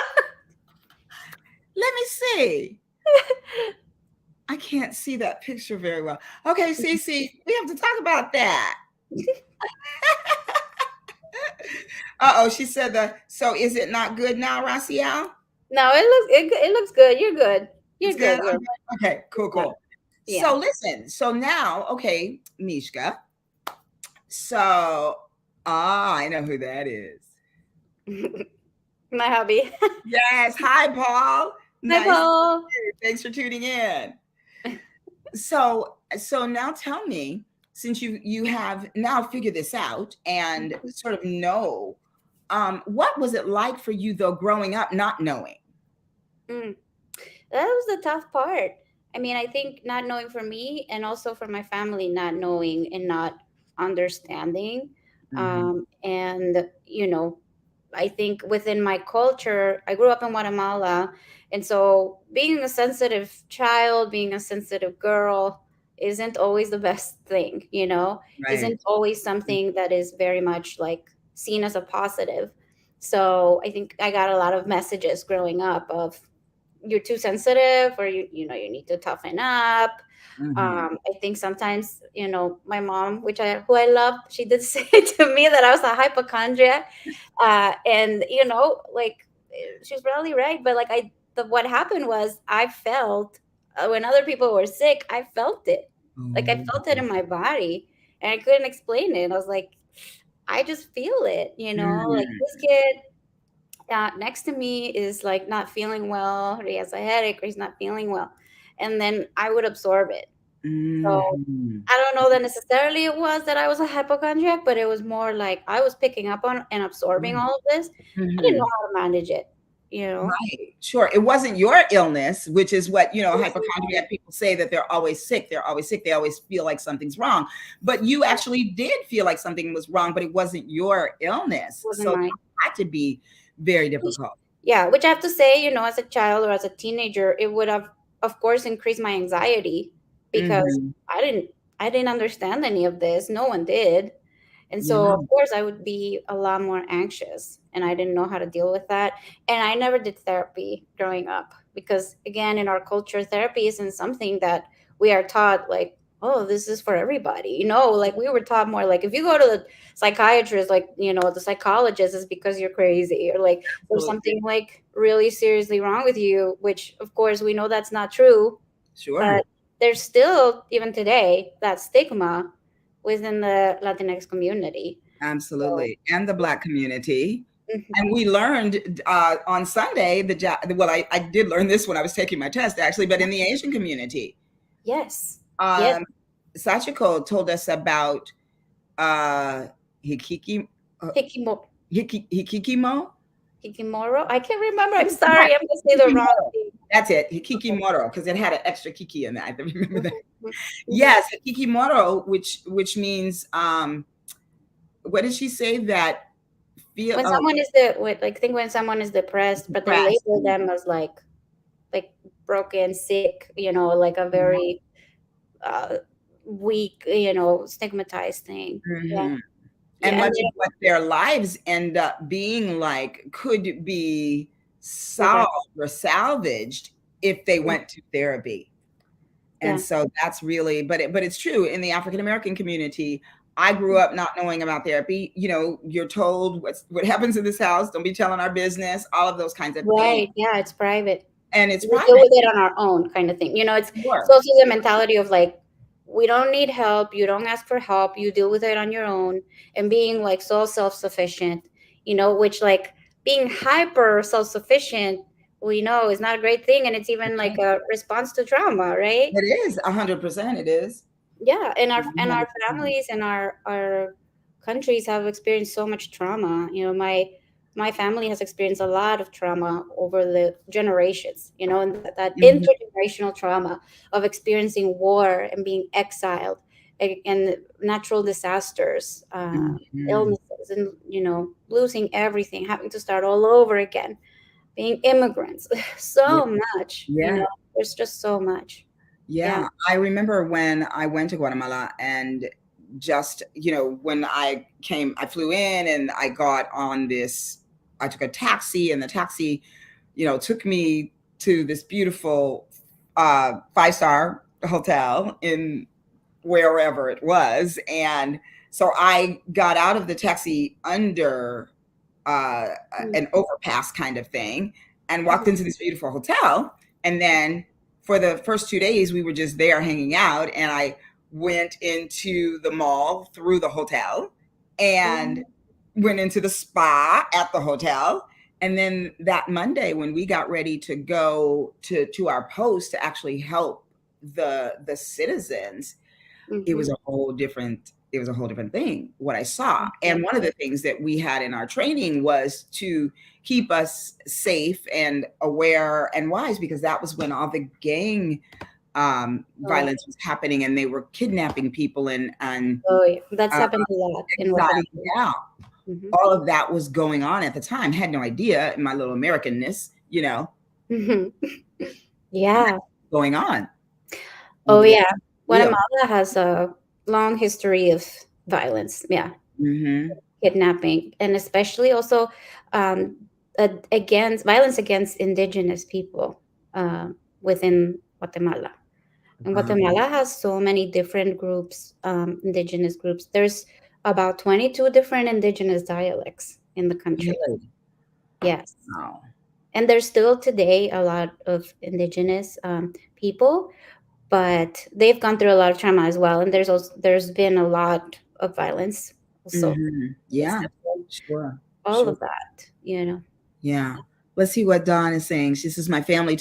Let me see. I can't see that picture very well. Okay, Cece, we have to talk about that. Uh-oh, she said so is it not good now, Raciel? No, it looks good. You're good. It's You're good? good, girl. Okay, cool, Yeah. cool. So Yeah. listen, so now, okay, Mishka. So, I know who that is. My hubby. Yes, hi, Paul. Hi, Nice to see Paul. you. Thanks for tuning in. So now tell me, since you have now figured this out and sort of know, what was it like for you though growing up not knowing? Mm. That was the tough part. I mean, I think not knowing for me and also for my family, not knowing and not understanding. Mhm. And, I think within my culture, I grew up in Guatemala. And so being a sensitive child, being a sensitive girl isn't always the best thing, Right. isn't always something that is very much like seen as a positive. So I think I got a lot of messages growing up of you're too sensitive or you need to toughen up. Mhm. I think sometimes my mom, who I love, she did say to me that I was a hypochondriac, and like she's probably right, but like what happened was I felt when other people were sick, I felt it, like I Oh. felt it in my body, and I couldn't explain it. I was like, I just feel it, like Mm. this kid next to me is like not feeling well, or he has a headache, or he's not feeling well, and then I would absorb it. So Hmm. I don't know that necessarily it was that I was a hypochondriac, but it was more like I was picking up on and absorbing all of this. I didn't know Hmm. how to manage it, you know. Right. Sure. It wasn't your illness, which is what, It was mine. hypochondriac people say, that they're always sick. They're always sick. They always feel like something's wrong. But you Yeah, actually did feel like something was wrong, but it wasn't your illness. it wasn't So mine. that had to be very Which- difficult. Yeah, which I have to say, as a child or as a teenager, it would have, of course, increased my anxiety because Hmm. I didn't, I didn't understand any of this. No one did. And so, Yeah. of course, I would be a lot more anxious and I didn't know how to deal with that. And I never did therapy growing up because, again, in our culture, therapy isn't something that we are taught, like, oh, this is for everybody. Like we were taught more like if you go to the psychiatrist, like, the psychologist is because you're crazy or like there's Absolutely. something like really seriously wrong with you, which, of course, we know that's not true. Sure. But there's still, even today, that stigma within the Latinx community. So, Absolutely. And the yeah. Black community. Mhm. And we learned on Sunday, well, I did learn this when I was taking my test, actually, but in the Asian community, Yes. Yes. um, Sachiko told us about uh, hikiki, uh, Hikimo- hikikimo. Hikimoro. I can't remember. I'm Right, sorry. I'm going to say the wrong hikikimoro. thing. That's it, hikikimoro, because it had an extra kiki in that. I remember that. Mhm. Mhm. Yes, hikikimoro, which means what did she say? That feel When someone is like, think when someone is depressed, but they depressed. label them as like broken, sick, like a very uh, weak, stigmatized thing. Yeah. Mhm. And Yeah. And much they of what their lives end up being like could be don't solved regret. or salvaged if they Yeah. went to therapy. And Yeah. so that's really, but it's true in the African American community. I grew up not knowing about therapy. You're told what happens in this house. Don't be telling our business. All of those kinds of things, Right. Yeah. It's private. and it's We deal private. with it on our own, kind of thing. It's Sure. also the mentality of like, we don't need help. You don't ask for help. You deal with it on your own, and being like so self-sufficient, which like being hyper self-sufficient, we know is not a great thing. And it's even like a response to trauma, right? It is 100%. It is Yeah, and our 100%. families and our countries have experienced so much trauma. My family has experienced a lot of trauma over the generations, and that Mhm, intergenerational trauma of experiencing war and being exiled, and natural disasters, mhm. illnesses, and losing everything, having to start all over again, being immigrants. Yeah, So much, yeah. there's just so much. Yeah. Yeah, I remember when I went to Guatemala, and just, when I flew in and I got on this, I took a taxi, and the taxi, took me to this beautiful five-star hotel in wherever it was. And so I got out of the taxi under uh, Mm. an overpass kind of thing, and walked Mhm. into this beautiful hotel. And then for the first 2 days, we were just there hanging out. And I went into the mall through the hotel, and Mhm. went into the spa at the hotel. And then that Monday, when we got ready to go to our post to actually help the citizens, Mhm. it was a whole different thing what I saw. Yeah. And one of the things that we had in our training was to keep us safe and aware and wise, because that was when all the gang Oh, violence was happening, and they were kidnapping people, and oh, yeah. That's uh, happened a lot in West exotic, Africa. yeah, Mhm. all of that was going on at the time. Had no idea in my little Americanness, Mhm. Yeah. going on Oh, over there. yeah. Real. Guatemala has a long history of violence. Yeah, Hmm. kidnapping, and especially also um, against violence against indigenous people within Guatemala. And Wow. Guatemala has so many different groups, indigenous groups. There's about 22 different indigenous dialects in the country. Really? Yes. Wow. And there's still today a lot of indigenous people, but they've gone through a lot of trauma as well. And there's been a lot of violence also Hmm. against Yeah. them. So Sure. all Sure. of that. Yeah. Let's see what Dawn is saying. She says, "My family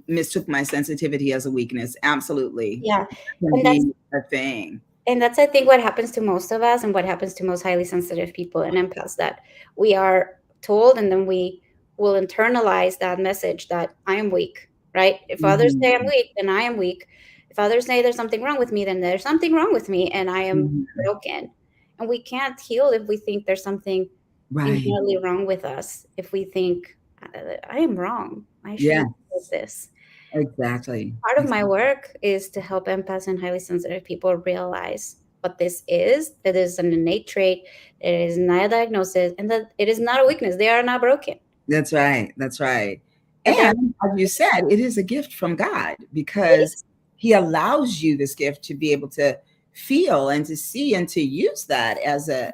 mistook my sensitivity as a weakness." Absolutely, Yeah. that can And that's be a thing. I think what happens to most of us and what happens to most highly sensitive people and empaths, that we are told and then we will internalize that message that I am weak, right? If others say I'm Mhm, weak, then I am weak. If others say there's something wrong with me, then there's something wrong with me and I am mhm. broken. And we can't heal if we think there's something Right. inherently wrong with us. If we think I am wrong, I shouldn't do Yes. this. Exactly. Part of my work is to help empaths and highly sensitive people realize what this is. It is an innate trait. It is not a diagnosis, and that it is not a weakness. They are not broken. That's right. That's right. And they're And as you said, it is a gift from God because yes, He allows you this gift to be able to feel and to see and to use that as a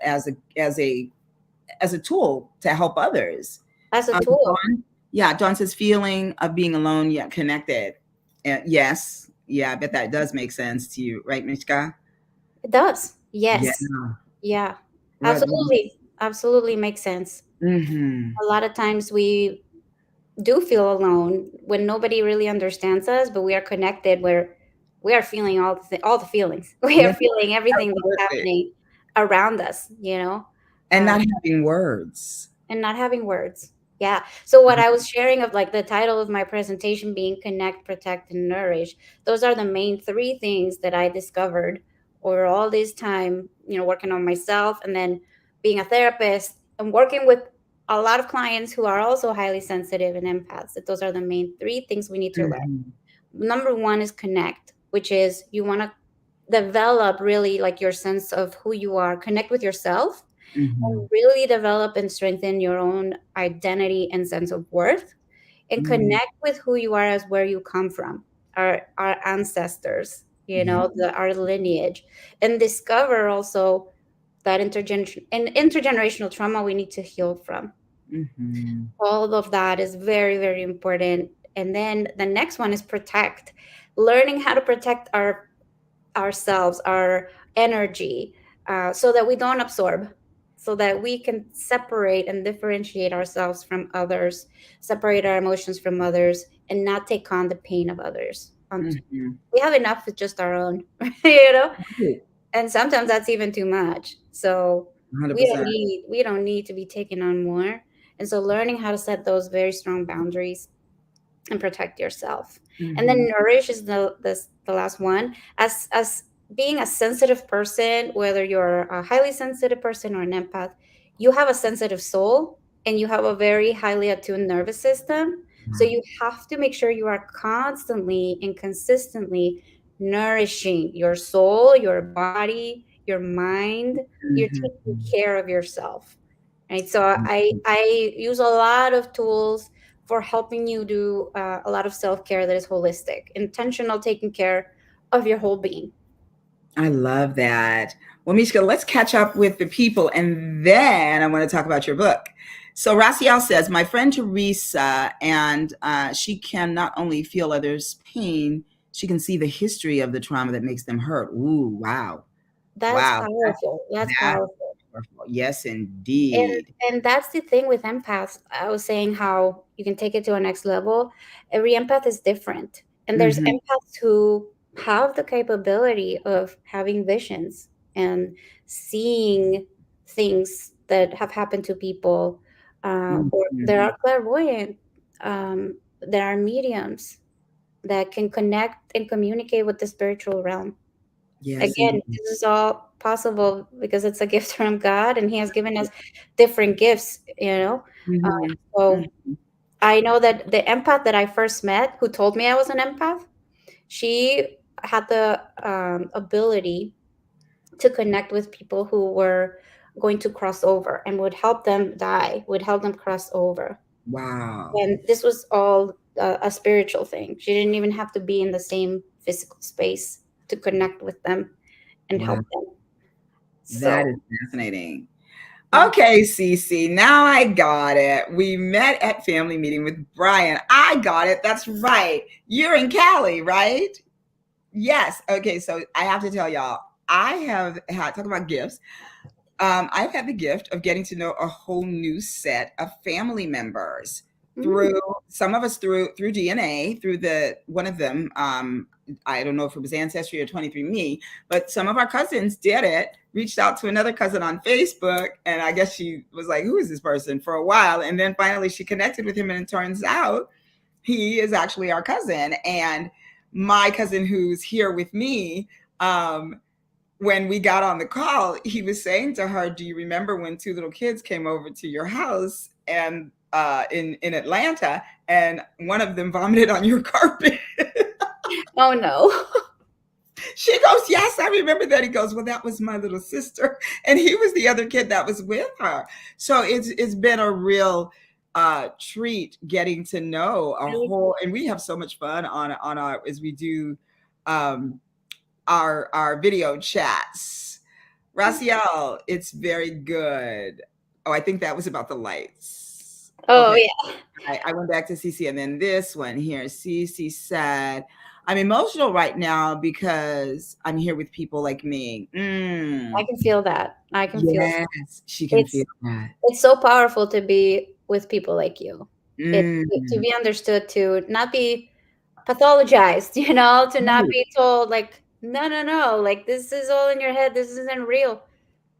tool to help others. as a tool. Dawn, yeah, Dawn says feeling of being alone yet connected. Yes, yeah, I bet that does make sense to you, right, Mishka? It does. Yeah. Yes. Yeah. What? Absolutely. Absolutely makes sense. Mm-hmm. A lot of times we do feel alone when nobody really understands us, but we are connected where we are feeling all the feelings. We are Yeah, feeling everything that's absolutely. happening around us, you know. And Um, not having words. and not having words. Yeah. So what I was sharing of like the title of my presentation being connect, protect, and nourish, those are the main three things that I discovered over all this time, working on myself and then being a therapist and working with a lot of clients who are also highly sensitive and empaths. That those are the main three things we need to learn. Mhm, Number one is connect, which is you want to develop really like your sense of who you are, connect with yourself mhm, and really develop and strengthen your own identity and sense of worth and mhm. connect with who you are as where you come from, our ancestors, Yeah. our lineage, and discover also that intergenerational trauma we need to heal from. Mhm, All of that is very, very important. And then the next one is protect, learning how to protect ourselves, our energy, so that we don't absorb, so that we can separate and differentiate ourselves from others, separate our emotions from others, and not take on the pain of others. mhm. We have enough with just our own, you know, Right. and sometimes that's even too much. So we don't 100%. need we don't need to be taking on more. And so learning how to set those very strong boundaries and protect yourself. And then Mhm, nourish is the last one. As being a sensitive person, whether you're a highly sensitive person or an empath, you have a sensitive soul and you have a very highly attuned nervous system. So you have to make sure you are constantly and consistently nourishing your soul, your body, your mind. You're taking mhm, care of yourself, right? So I use a lot of tools for helping you do a lot of self-care that is holistic, intentional, taking care of your whole being. I love that. Well, Mishka, let's catch up with the people and then I want to talk about your book. So Raciel says, my friend Teresa, and she can not only feel others' pain, she can see the history of the trauma that makes them hurt. Ooh, wow. That's Wow. powerful. That's That's powerful. powerful. Yes, And indeed. and that's the thing with empaths. I was saying how you can take it to a next level. Every empath is different. And there's Mhm, empaths who have the capability of having visions and seeing things that have happened to people. Or mhm. there are clairvoyant, um, there are mediums that can connect and communicate with the spiritual realm. Yes, Again, indeed. this is all possible because it's a gift from God and He has given us different gifts. Mhm, So mhm. I know that the empath that I first met, who told me I was an empath, she had the ability to connect with people who were going to cross over and would help them die, would help them cross over. Wow. And this was all a spiritual thing. She didn't even have to be in the same physical space to connect with them and Wow. help them. That So is fascinating. yeah, Okay, Cece, now I got it. We met at family meeting with Brian. I got it. That's right. You're in Cali, right? Yes. Okay, so I have to tell y'all, I have had, talk about gifts. I've had the gift of getting to know a whole new set of family members Mm, through some of us through DNA, through the one of them. I don't know if it was Ancestry or 23andMe, but some of our cousins did it. Reached out to another cousin on Facebook, and I guess she was like, "Who is this person?" for a while, and then finally she connected with him, and it turns out he is actually our cousin. And my cousin, who's here with me, when we got on the call, he was saying to her, "Do you remember when two little kids came over to your house and in Atlanta, and one of them vomited on your carpet?" oh no. She goes, "Yes, I remember that." He goes, "Well, that was my little sister, and he was the other kid that was with her." So it's been a real treat getting to know a whole, and we have so much fun on our as we do um, our video chats. Raciel, it's very good. Oh, I think that was about the lights. Oh Okay, yeah. I went back to Cece, and then this one here. Cece said, "I'm emotional right now because I'm here with people like me." I can feel that. I can feel Yes, she can feel it's that. it's so powerful to be with people like you. It to Mm, be understood, to not be pathologized, to not right. be told like, no, no, no, like this is all in your head, this isn't real.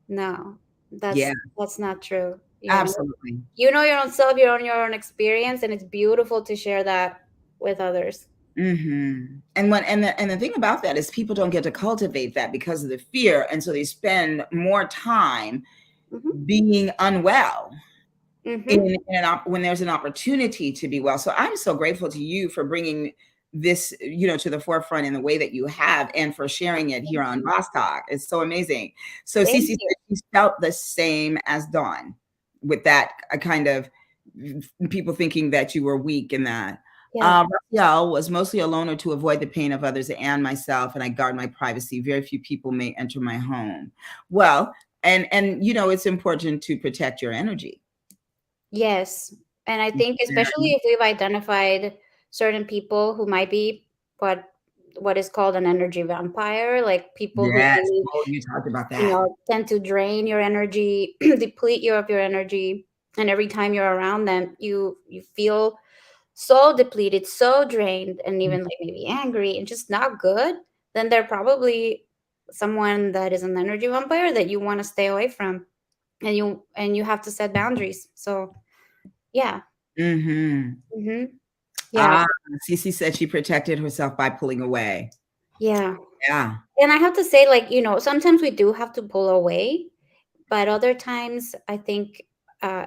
No, Yeah, that's not true. absolutely. You know your own self, your own experience, and it's beautiful to share that with others. And the thing about that is people don't get to cultivate that because of the fear, and so they spend more time Hmm. being unwell Hmm. when there's an opportunity to be well. So I'm so grateful to you for bringing this, to the forefront in the way that you have, and for sharing it here Thank on you. Boss Talk. It's so amazing. So Cece Thank said you. she felt the same as Dawn, with that kind of people thinking that you were weak in that. Yeah. Rafael was mostly a loner to avoid the pain of others and myself, and I guard my privacy. Very few people may enter my home. Well, and it's important to protect your energy. Yes. And I think Yeah. especially if we've identified certain people who might be what what is called an energy vampire, like people who Yes. really, Oh, you talked about that. tend to drain your energy, deplete you of your energy, and every time you're around them, you feel so depleted, so drained, and even like maybe angry and just not good, then they're probably someone that is an energy vampire that you want to stay away from, and you have to set boundaries. So yeah. Mhm. Hmm. Yeah. Ah, Cece said she protected herself by pulling away. Yeah. Yeah. And I have to say, like, sometimes we do have to pull away, but other times I think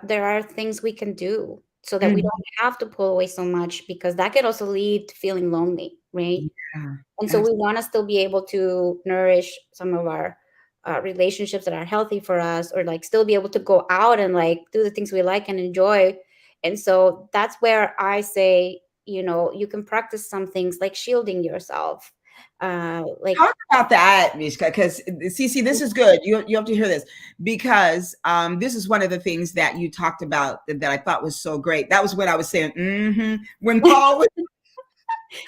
there are things we can do so that we Mhm. don't have to pull away so much, because that can also lead to feeling lonely, right? Yeah. And so Abs we want to still be able to nourish some of our relationships that are healthy for us, or like still be able to go out and like do the things we like and enjoy. And so that's where I say, you can practice some things like shielding yourself, like. Talk about that, Mishka, because Cece, this is good. You have to hear this because this is one of the things that you talked about that I thought was so great. That was when I was saying, when Paul was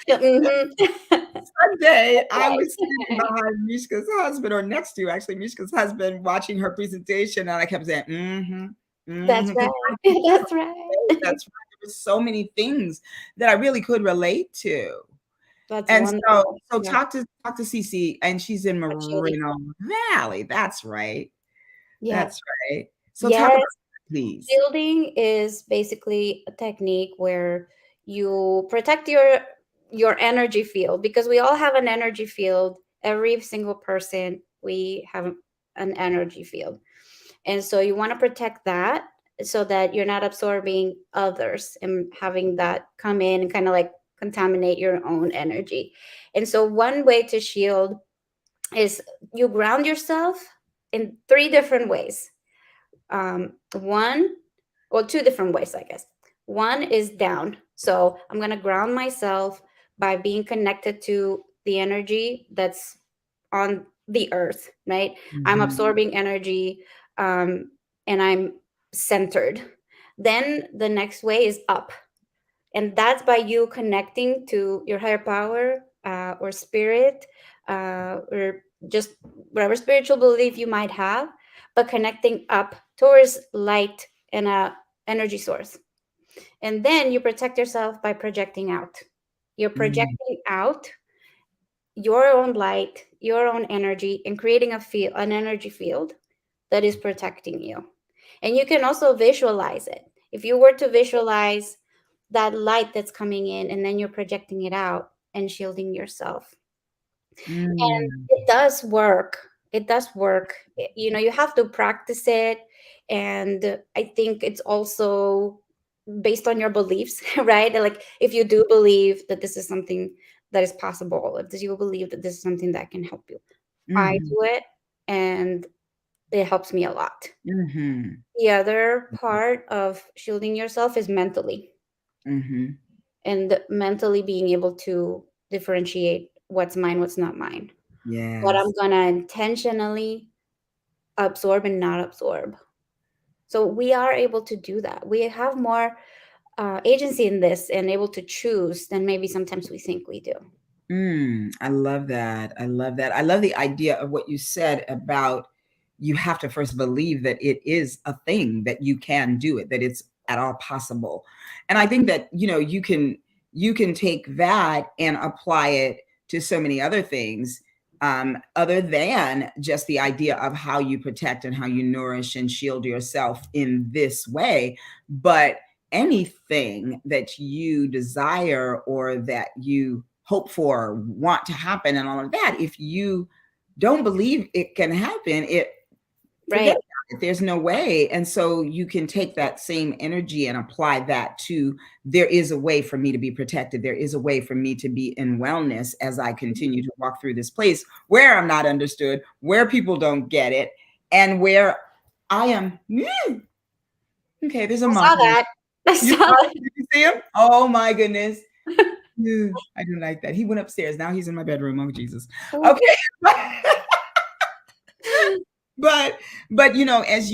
Yeah, mhm. Sunday, I Right. was sitting behind Mishka's husband, or next to actually Mishka's husband, watching her presentation, and I kept saying, That's right. That's right. That's right. There was so many things that I really could relate to. That's And so wonderful. so Yeah. talk to Cece, and she's in That's shielding. Moreno Valley. That's right. Yeah. That's right. So talk about Yes. that, please. Shielding is basically a technique where you protect your energy field, because we all have an energy field. Every single person, we have an energy field. And so you want to protect that so that you're not absorbing others and having that come in and kind of like contaminate your own energy. And so one way to shield is you ground yourself in three different ways. One, well, two different ways, I guess. One is down. So I'm going to ground myself by being connected to the energy that's on the earth, right? I'm Mhm. absorbing energy, um, and I'm centered. Then the next way is up, and that's by you connecting to your higher power, or spirit, or just whatever spiritual belief you might have, but connecting up towards light and a energy source. And then you protect yourself by projecting out. You're Mm, projecting out your own light, your own energy, and creating an energy field that is protecting you. And you can also visualize it. If you were to visualize that light that's coming in and then you're projecting it out and shielding yourself. And mm, it does work. It does work. You have to practice it. And I think it's also based on your beliefs, right? Like if you do believe that this is something that is possible, if you believe that this is something that can help you, I mhm, do it and it helps me a lot. mhm, The other part of shielding yourself is mentally, mhm. and mentally being able to differentiate what's mine, what's not mine, what I'm Yes. gonna intentionally absorb and not absorb. So we are able to do that. We have more agency in this and able to choose than maybe sometimes we think we do. I love that. I love that. I love the idea of what you said about you have to first believe that it is a thing, that you can do it, that it's at all possible. And I think that, you can take that and apply it to so many other things, other than just the idea of how you protect and how you nourish and shield yourself in this way. But anything that you desire or that you hope for, want to happen, and all of that, if you don't believe it can happen, forget Right. about it. There's no way. And so you can take that same energy and apply that to, there is a way for me to be protected. There is a way for me to be in wellness as I continue to walk through this place where I'm not understood, where people don't get it, and where I am. Okay, there's a I saw monkey. that. I You saw saw that. it? Did you see him? Oh my goodness. I didn't like that. He went upstairs. Now he's in my bedroom. Oh Jesus. Oh. Okay. but but as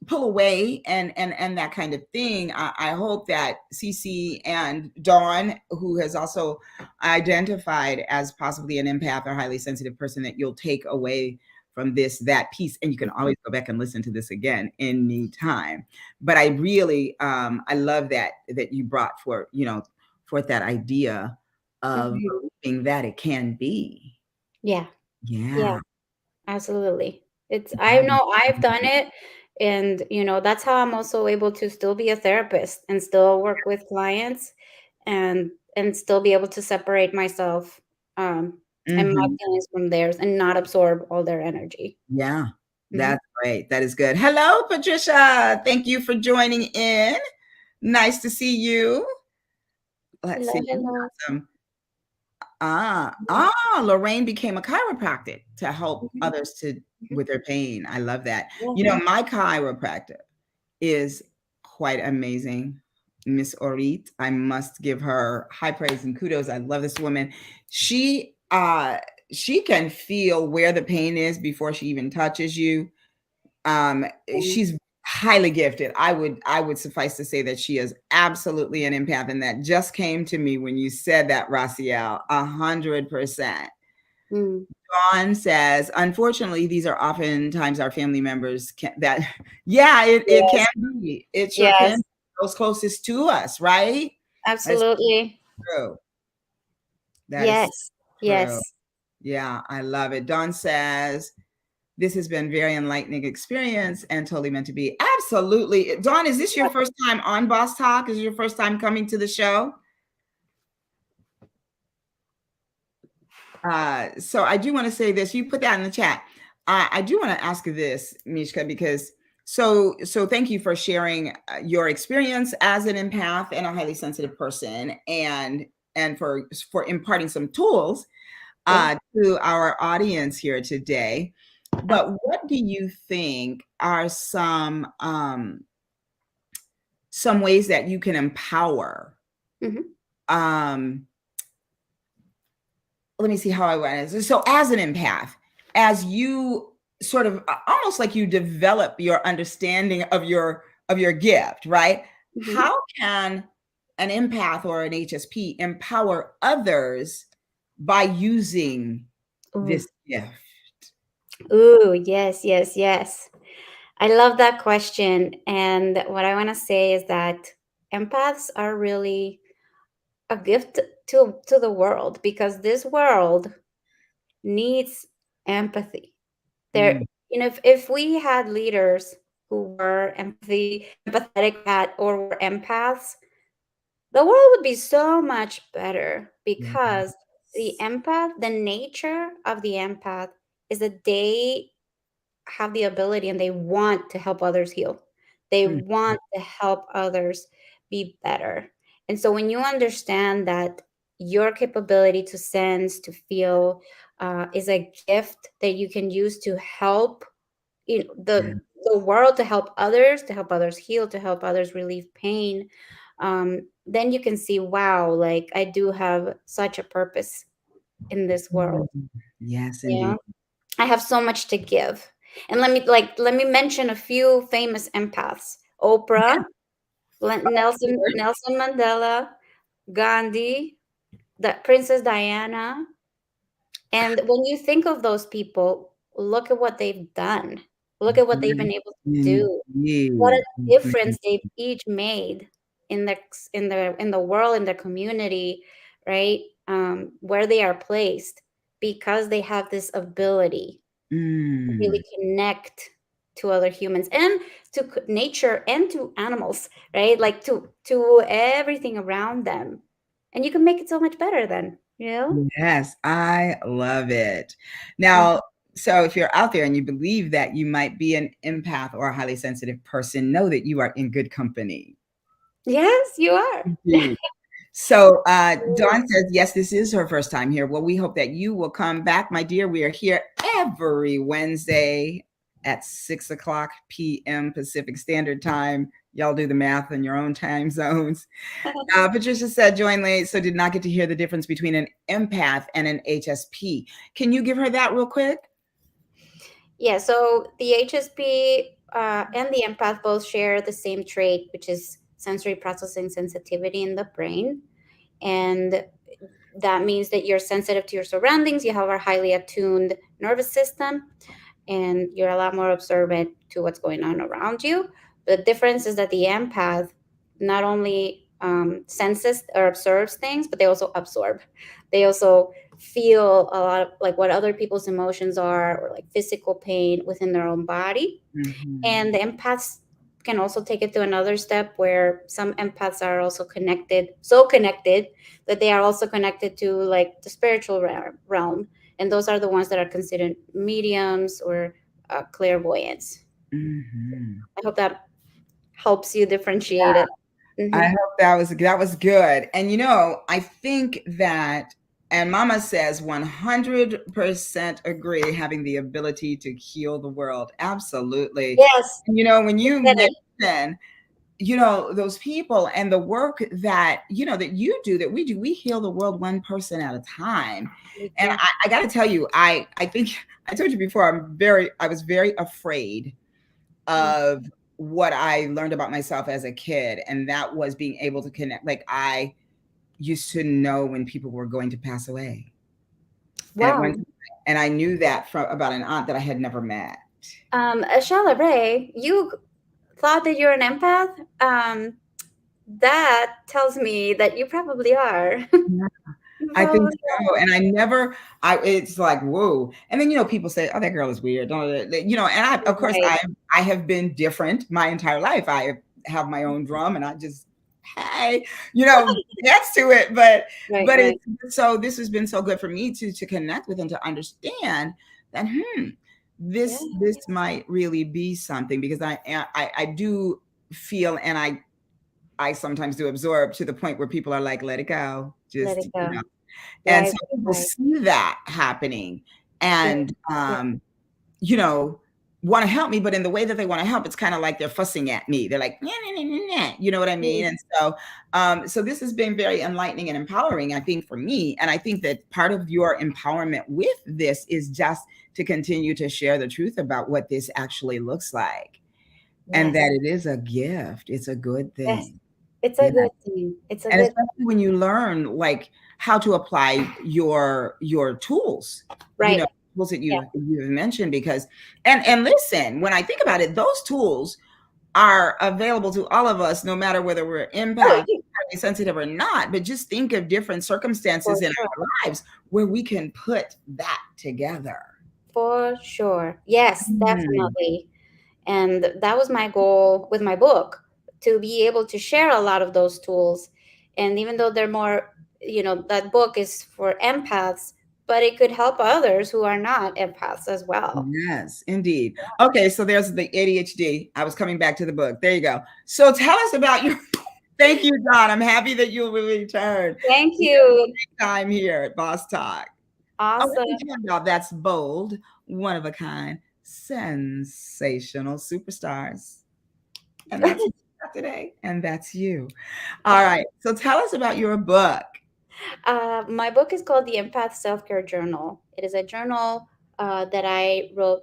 pull away and that kind of thing, I hope that Cece and Dawn, who has also identified as possibly an empath or highly sensitive person, that you'll take away from that piece, and you can always go back and listen to this again anytime. But I really, I love that you brought forth that idea of Mhm. believing that it can be. Yeah. Yeah. Yeah. Absolutely. I know I've done it. And, that's how I'm also able to still be a therapist and still work with clients and still be able to separate myself um, and my Hmm. feelings from theirs and not absorb all their energy. Yeah, Mhm. that's great. That is good. Hello, Patricia. Thank you for joining in. Nice to see you. Let's Hello, see. We hello. got some. Lorraine became a chiropractic to help Mhm, others mhm. with their pain. I love that. Yeah. My chiropractor is quite amazing. Miss Orit. I must give her high praise and kudos. I love this woman. She can feel where the pain is before she even touches you. She's highly gifted. I would suffice to say that she is absolutely an empath, and that just came to me when you said that, Raciel. 100%. Mm. Dawn says, unfortunately, these are oftentimes our family members that, yeah, it can Yes. be. It sure can Yes. be those closest to us, right? That's Absolutely. true. That is Yes. true. Yes. Yeah, I love it. Dawn says, this has been very enlightening experience and totally meant to be. Absolutely. Dawn, is this your first time on Boss Talk? Is it your first time coming to the show? So I do want to say this. You put that in the chat. I do want to ask this, Mishka, because so thank you for sharing your experience as an empath and a highly sensitive person, and for imparting some tools Yeah. to our audience here today. But what do you think are some ways that you can empower, Mhm. um let me see how I want to. So, as an empath, as you sort of almost like you develop your understanding of your gift, right? Mhm. How can an empath or an HSP empower others by using Ooh. this gift? Ooh, yes, yes, yes. I love that question. And what I want to say is that empaths are really a gift to the world, because this world needs empathy. There, Mm, if we had leaders who were empathetic, or were empaths, the world would be so much better, because yes. the nature of the empath is that they have the ability and they want to help others heal. They Mm, want to help others be better. And so when you understand that your capability to sense, to feel, is a gift that you can use to help, yeah. the world, to help others heal, to help others relieve pain, then you can see, wow, like I do have such a purpose in this world. Mm, yes, Yeah, indeed. I have so much to give. And let me mention a few famous empaths: Oprah, Nelson Mandela, Gandhi, the Princess Diana. And when you think of those people, look at what they've done. Look at what they've Yes, been able to do. What indeed. a difference they've each made in the world, in the community, right? Where they are placed, because they have this ability to Mm, really connect to other humans, and to nature, and to animals, right? Like to everything around them. And you can make it so much better then, you know? yes, I love it. Mhm. Now, so if you're out there and you believe that you might be an empath or a highly sensitive person, know that you are in good company. Yes, you are. Indeed. So, Dawn says, yes, this is her first time here. Well, we hope that you will come back, my dear. We are here every Wednesday at 6 o'clock p.m. Pacific Standard Time. Y'all do the math in your own time zones. Patricia said, join late, so did not get to hear the difference between an empath and an HSP. Can you give her that real quick? Yeah, so the HSP, and the empath both share the same trait, which is sensory processing sensitivity in the brain. And that means that you're sensitive to your surroundings, you have a highly attuned nervous system, and you're a lot more observant to what's going on around you. The difference is that the empath not only senses or observes things, but they also absorb. They also feel a lot of like what other people's emotions are, or like physical pain within their own body. Mm-hmm. And the empaths can also take it to another step, where some empaths are also connected, so connected that they are also connected to like the spiritual realm. And those are the ones that are considered mediums, or clairvoyants. Mm-hmm. I hope that helps you differentiate it. I Hmm. hope that was good. And I think that, and Mama says 100% agree, having the ability to heal the world. Absolutely. Yes, And when you you said it. mention, those people and the work that that you do, that we do, we heal the world one person at a time. We And do. I got to tell you, I think I told you before, I was very afraid Mm. of what I learned about myself as a kid, and that was being able to connect. Like, I used to know when people were going to pass away, and at one Wow. time, and I knew that from about an aunt that I had never met. Shala Ray, you thought that you're an empath. That tells me that you probably are. Yeah, You I think probably so. And I never, it's like, whoa. And then, people say, oh, that girl is weird. And of are. course, Right, I have been different my entire life. I have my own drum, and I just, hey, dance to it. But, right, but right. it's so, this has been so good for me to connect with and to understand that, Yeah, this might really be something, because I do feel, and I sometimes do absorb to the point where people are like, let it go. let Just, it go. and so Right, people right. see that happening, Yeah, and, yeah, you know, want to help me, but in the way that they want to help, it's kind of like they're fussing at me. They're like, nah, nah, nah, nah, nah. You know what I mm, mean? And so, so this has been very enlightening and empowering, I think, for me. And I think that part of your empowerment with this is just to continue to share the truth about what this actually looks like, and yes, that it is a gift. It's a good yes. thing. It's a Yeah. good thing. It's a And good, especially when you learn, like, how to apply your tools, you right. know tools that Yeah, you have mentioned, because and listen, when I think about it, those tools are available to all of us, no matter whether we're empath, highly sensitive or not. But just think of different for circumstances in sure. our lives where we can put that together. For sure. Yes, Mm. definitely. And that was my goal with my book, to be able to share a lot of those tools. And even though they're more, that book is for empaths, but it could help others who are not empaths as well. Yes, indeed. Okay, so there's the ADHD. I was coming back to the book. There you go. So tell us about your. Thank you, Don. I'm happy that you will return. Thank We have a you. great time here at Boss Talk. Oh, let me Awesome. tell you about that's bold, one of a kind, sensational superstars. And that's today. And that's you. All right. So tell us about your book. My book is called The Empath Self Care Journal. It is a journal that I wrote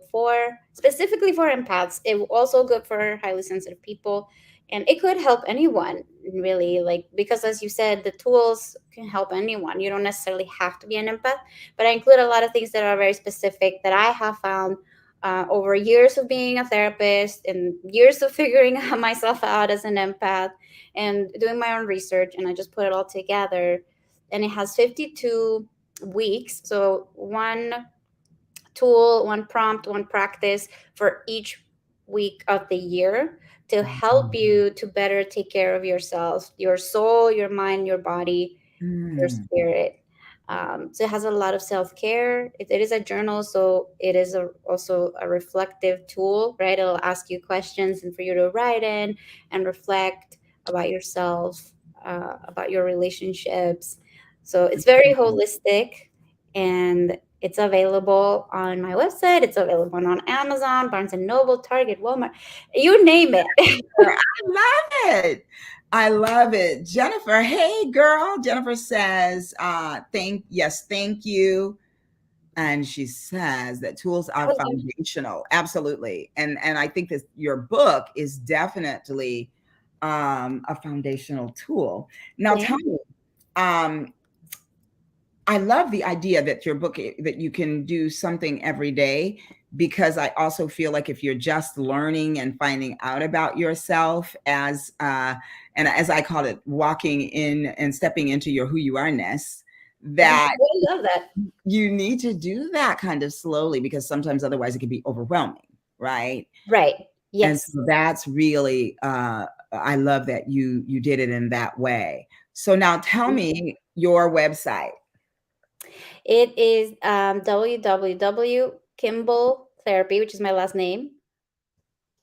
specifically for empaths. It also good for highly sensitive people, and it could help anyone really. Like, because as you said, the tools can help anyone. You don't necessarily have to be an empath, but I include a lot of things that are very specific that I have found. Over years of being a therapist and years of figuring myself out as an empath and doing my own research, and I just put it all together, and it has 52 weeks. So one tool, one prompt, one practice for each week of the year to help you to better take care of yourself, your soul, your mind, your body, your Mm. spirit. So it has a lot of self care. It is a journal, so it is also a reflective tool, right? It'll ask you questions and for you to write in and reflect about yourself, about your relationships. So it's very holistic, and it's available on my website. It's available on Amazon, Barnes and Noble, Target, Walmart, you name it. I love it. I love it. Jennifer, hey girl. Jennifer says, thank you. And she says that tools are foundational. Absolutely. And I think that your book is definitely a foundational tool. Now Thank tell me, um, I love the idea that your book that you can do something every day, because I also feel like if you're just learning and finding out about yourself and as I call it, walking in and stepping into your who you are-ness, Thank that you. I love that. you need to do that kind of slowly, because sometimes otherwise it can be overwhelming, right? Right. And Yes. so that's really I love that you did it in that way. So now tell me your website. It is www.kimballtherapy, which is my last name,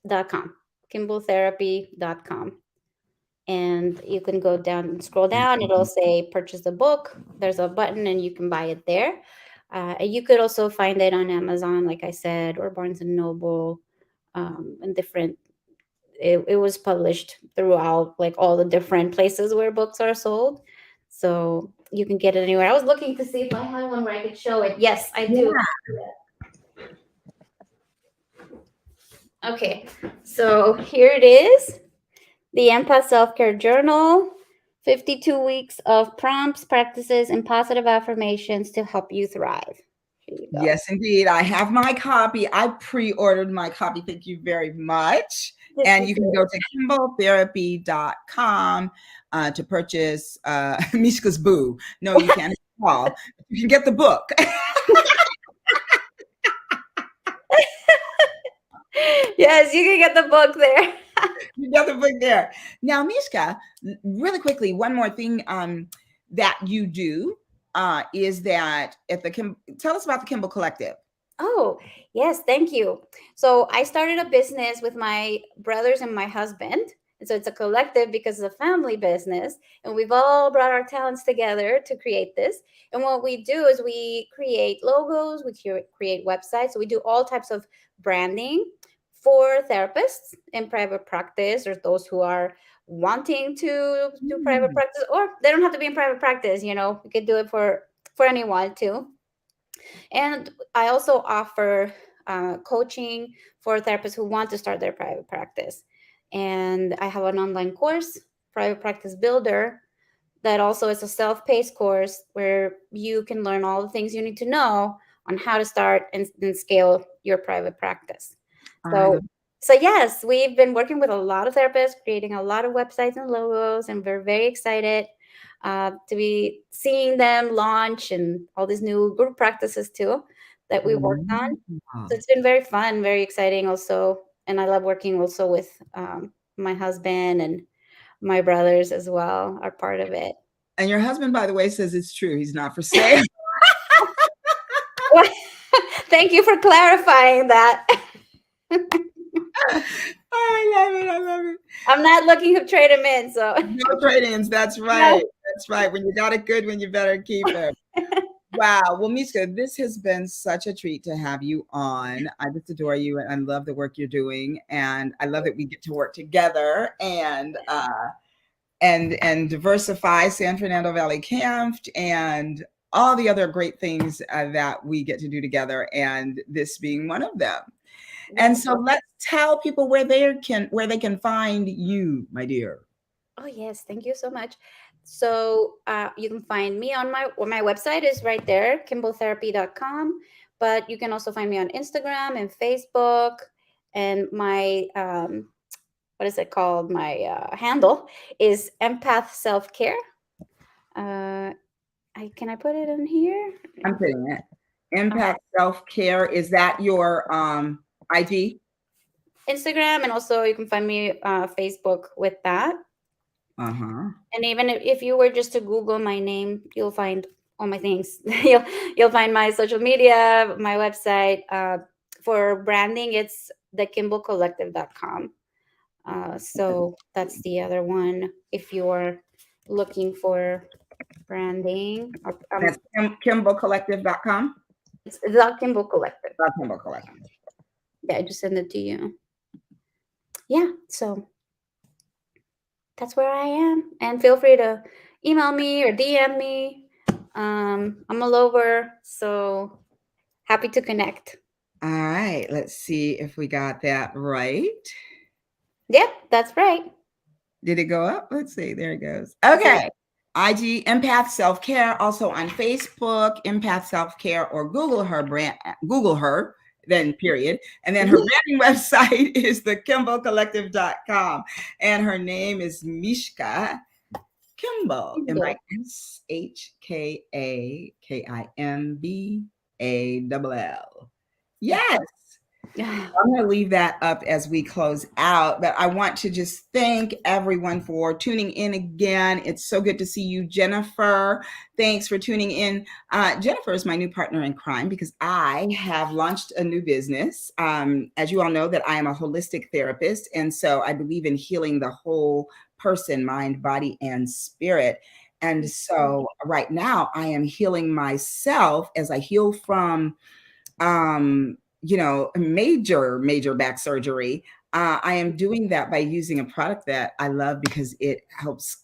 .com. Kimballtherapy.com. And you can go down and scroll down. It'll say purchase the book. There's a button and you can buy it there. And you could also find it on Amazon, like I said, or Barnes and Noble, and different. It was published throughout like all the different places where books are sold. So you can get it anywhere. I was looking to see if I had one where I could show it. Yes, I do. Yeah. Okay, so here it is, the Empath Self Care Journal, 52 weeks of prompts, practices, and positive affirmations to help you thrive. Here you go. Yes, indeed. I have my copy. I pre-ordered my copy. Thank you very much. This And is you can go to kimbaltherapy.com to purchase Mishka's Boo. No, you can't call. You can get the book. Yes, you can get the book there. You got the book there. Now, Mishka, really quickly, one more thing that you do is that at tell us about the Kimball Collective. Oh, yes, thank you. So I started a business with my brothers and my husband. And so it's a collective because it's a family business. And we've all brought our talents together to create this. And what we do is we create logos, we create websites. So we do all types of branding for therapists in private practice, or those who are wanting to do private Mm. practice, or they don't have to be in private practice, we could do it for anyone too. And I also offer coaching for therapists who want to start their private practice. And I have an online course, Private Practice Builder, that also is a self paced course where you can learn all the things you need to know on how to start and scale your private practice. I So love. so yes, we've been working with a lot of therapists, creating a lot of websites and logos, and we're very excited to be seeing them launch and all these new group practices too that we worked on. So Wow. it's been very fun, very exciting also, and I love working also with my husband, and my brothers as well are part of it. And your husband, by the way, says it's true. He's not for sale. Thank you for clarifying that. I love it. I love it. I'm not looking to trade him in, so No trade-ins. That's no. right. That's right. When you got it good, when you better keep it. Wow. Well, Mishka, this has been such a treat to have you on. I just adore you and I love the work you're doing. And I love that we get to work together and diversify San Fernando Valley Camp and all the other great things that we get to do together, and this being one of them. And Yeah. so let's tell people where they can find you, my dear. Oh yes, thank you so much. So you can find me on my website is right there, kimbaltherapy.com. But you can also find me on Instagram and Facebook, and my what is it called? My handle is Empath Self Care. I put it in here? I'm putting it. Uh, Impact Self-Care. Is that your IG? Instagram, and also you can find me Facebook with that. Uh-huh. And even if you were just to Google my name, you'll find all my things. You'll find my social media, my website. For branding, it's thekimbalcollective.com. So that's the other one. If you're looking for branding, That's kimbalcollective.com. it's the Kimball Collective. Kimbal Collective. Yeah, I just send it to you. Yeah, so that's where I am. And feel free to email me or DM me. I'm all over, so happy to connect. All right. Let's see if we got that right. Yep, that's right. Did it go up? Let's see. There it goes. Okay. IG Empath Self Care, also on Facebook, Empath Self Care, or Google her, then period. And then her branding website is thekimbalcollective.com. And her name is Mishka Kimball. And like SHKAKIMBALL. Yes. I'm going to leave that up as we close out, but I want to just thank everyone for tuning in again. It's so good to see you, Jennifer. Thanks for tuning in. Jennifer is my new partner in crime because I have launched a new business. As you all know, that I am a holistic therapist, and so I believe in healing the whole person, mind, body, and spirit. And so right now I am healing myself as I heal from major back surgery. I am doing that by using a product that I love because it helps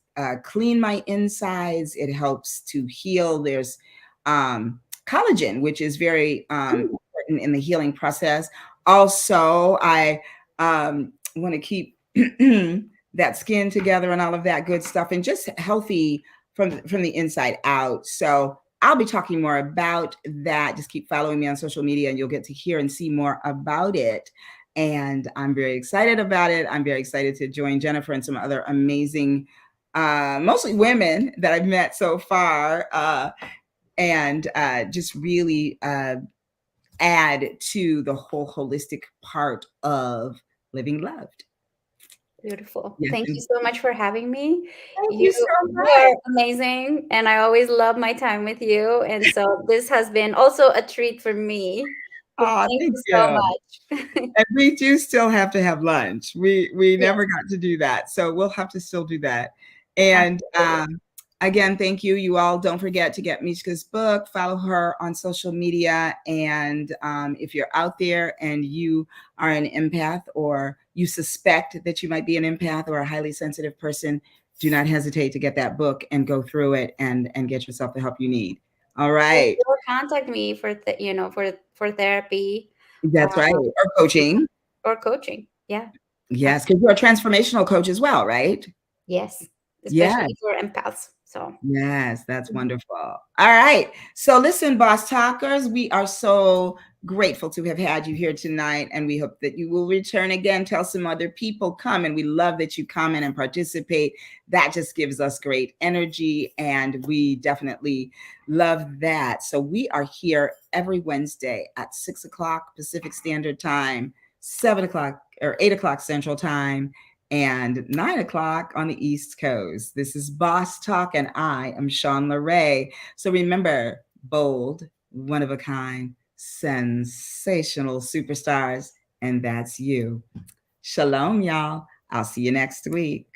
clean my insides. It helps to heal. There's collagen, which is very important in the healing process. Also, I want to keep that skin together and all of that good stuff, and just healthy from the inside out. So I'll be talking more about that. Just keep following me on social media and you'll get to hear and see more about it. And I'm very excited about it. I'm very excited to join Jennifer and some other amazing, mostly women that I've met so far, and just really add to the whole holistic part of living loved. Beautiful. Yes. Thank you so much for having me. Thank you You so you much. are amazing, and I always love my time with you. And so this has been also a treat for me. So Oh, thank thank you so you. much. And we do still have to have lunch. We Yes, never got to do that, so we'll have to still do that. And absolutely. again, thank you. You all don't forget to get Mishka's book. Follow her on social media. And if you're out there and you are an empath, or you suspect that you might be an empath or a highly sensitive person, do not hesitate to get that book and go through it and get yourself the help you need. All Or right. contact me for for therapy, That's right. um, Or coaching. or coaching. Yeah, Yes, absolutely. because you're a transformational coach as well, right? Yes, Yeah. especially for empaths. So Yes, that's wonderful. All right. So, listen, Boss Talkers, we are so grateful to have had you here tonight, and we hope that you will return again. Tell some other people, come, and we love that you comment and participate. That just gives us great energy, and we definitely love that. So, we are here every Wednesday at 6 o'clock Pacific Standard Time, 7 o'clock or 8 o'clock Central Time, and 9 o'clock on the East Coast. This is Boss Talk, and I am Sean LeRae. So remember, bold, one of a kind, sensational superstars, and that's you. Shalom, y'all. I'll see you next week.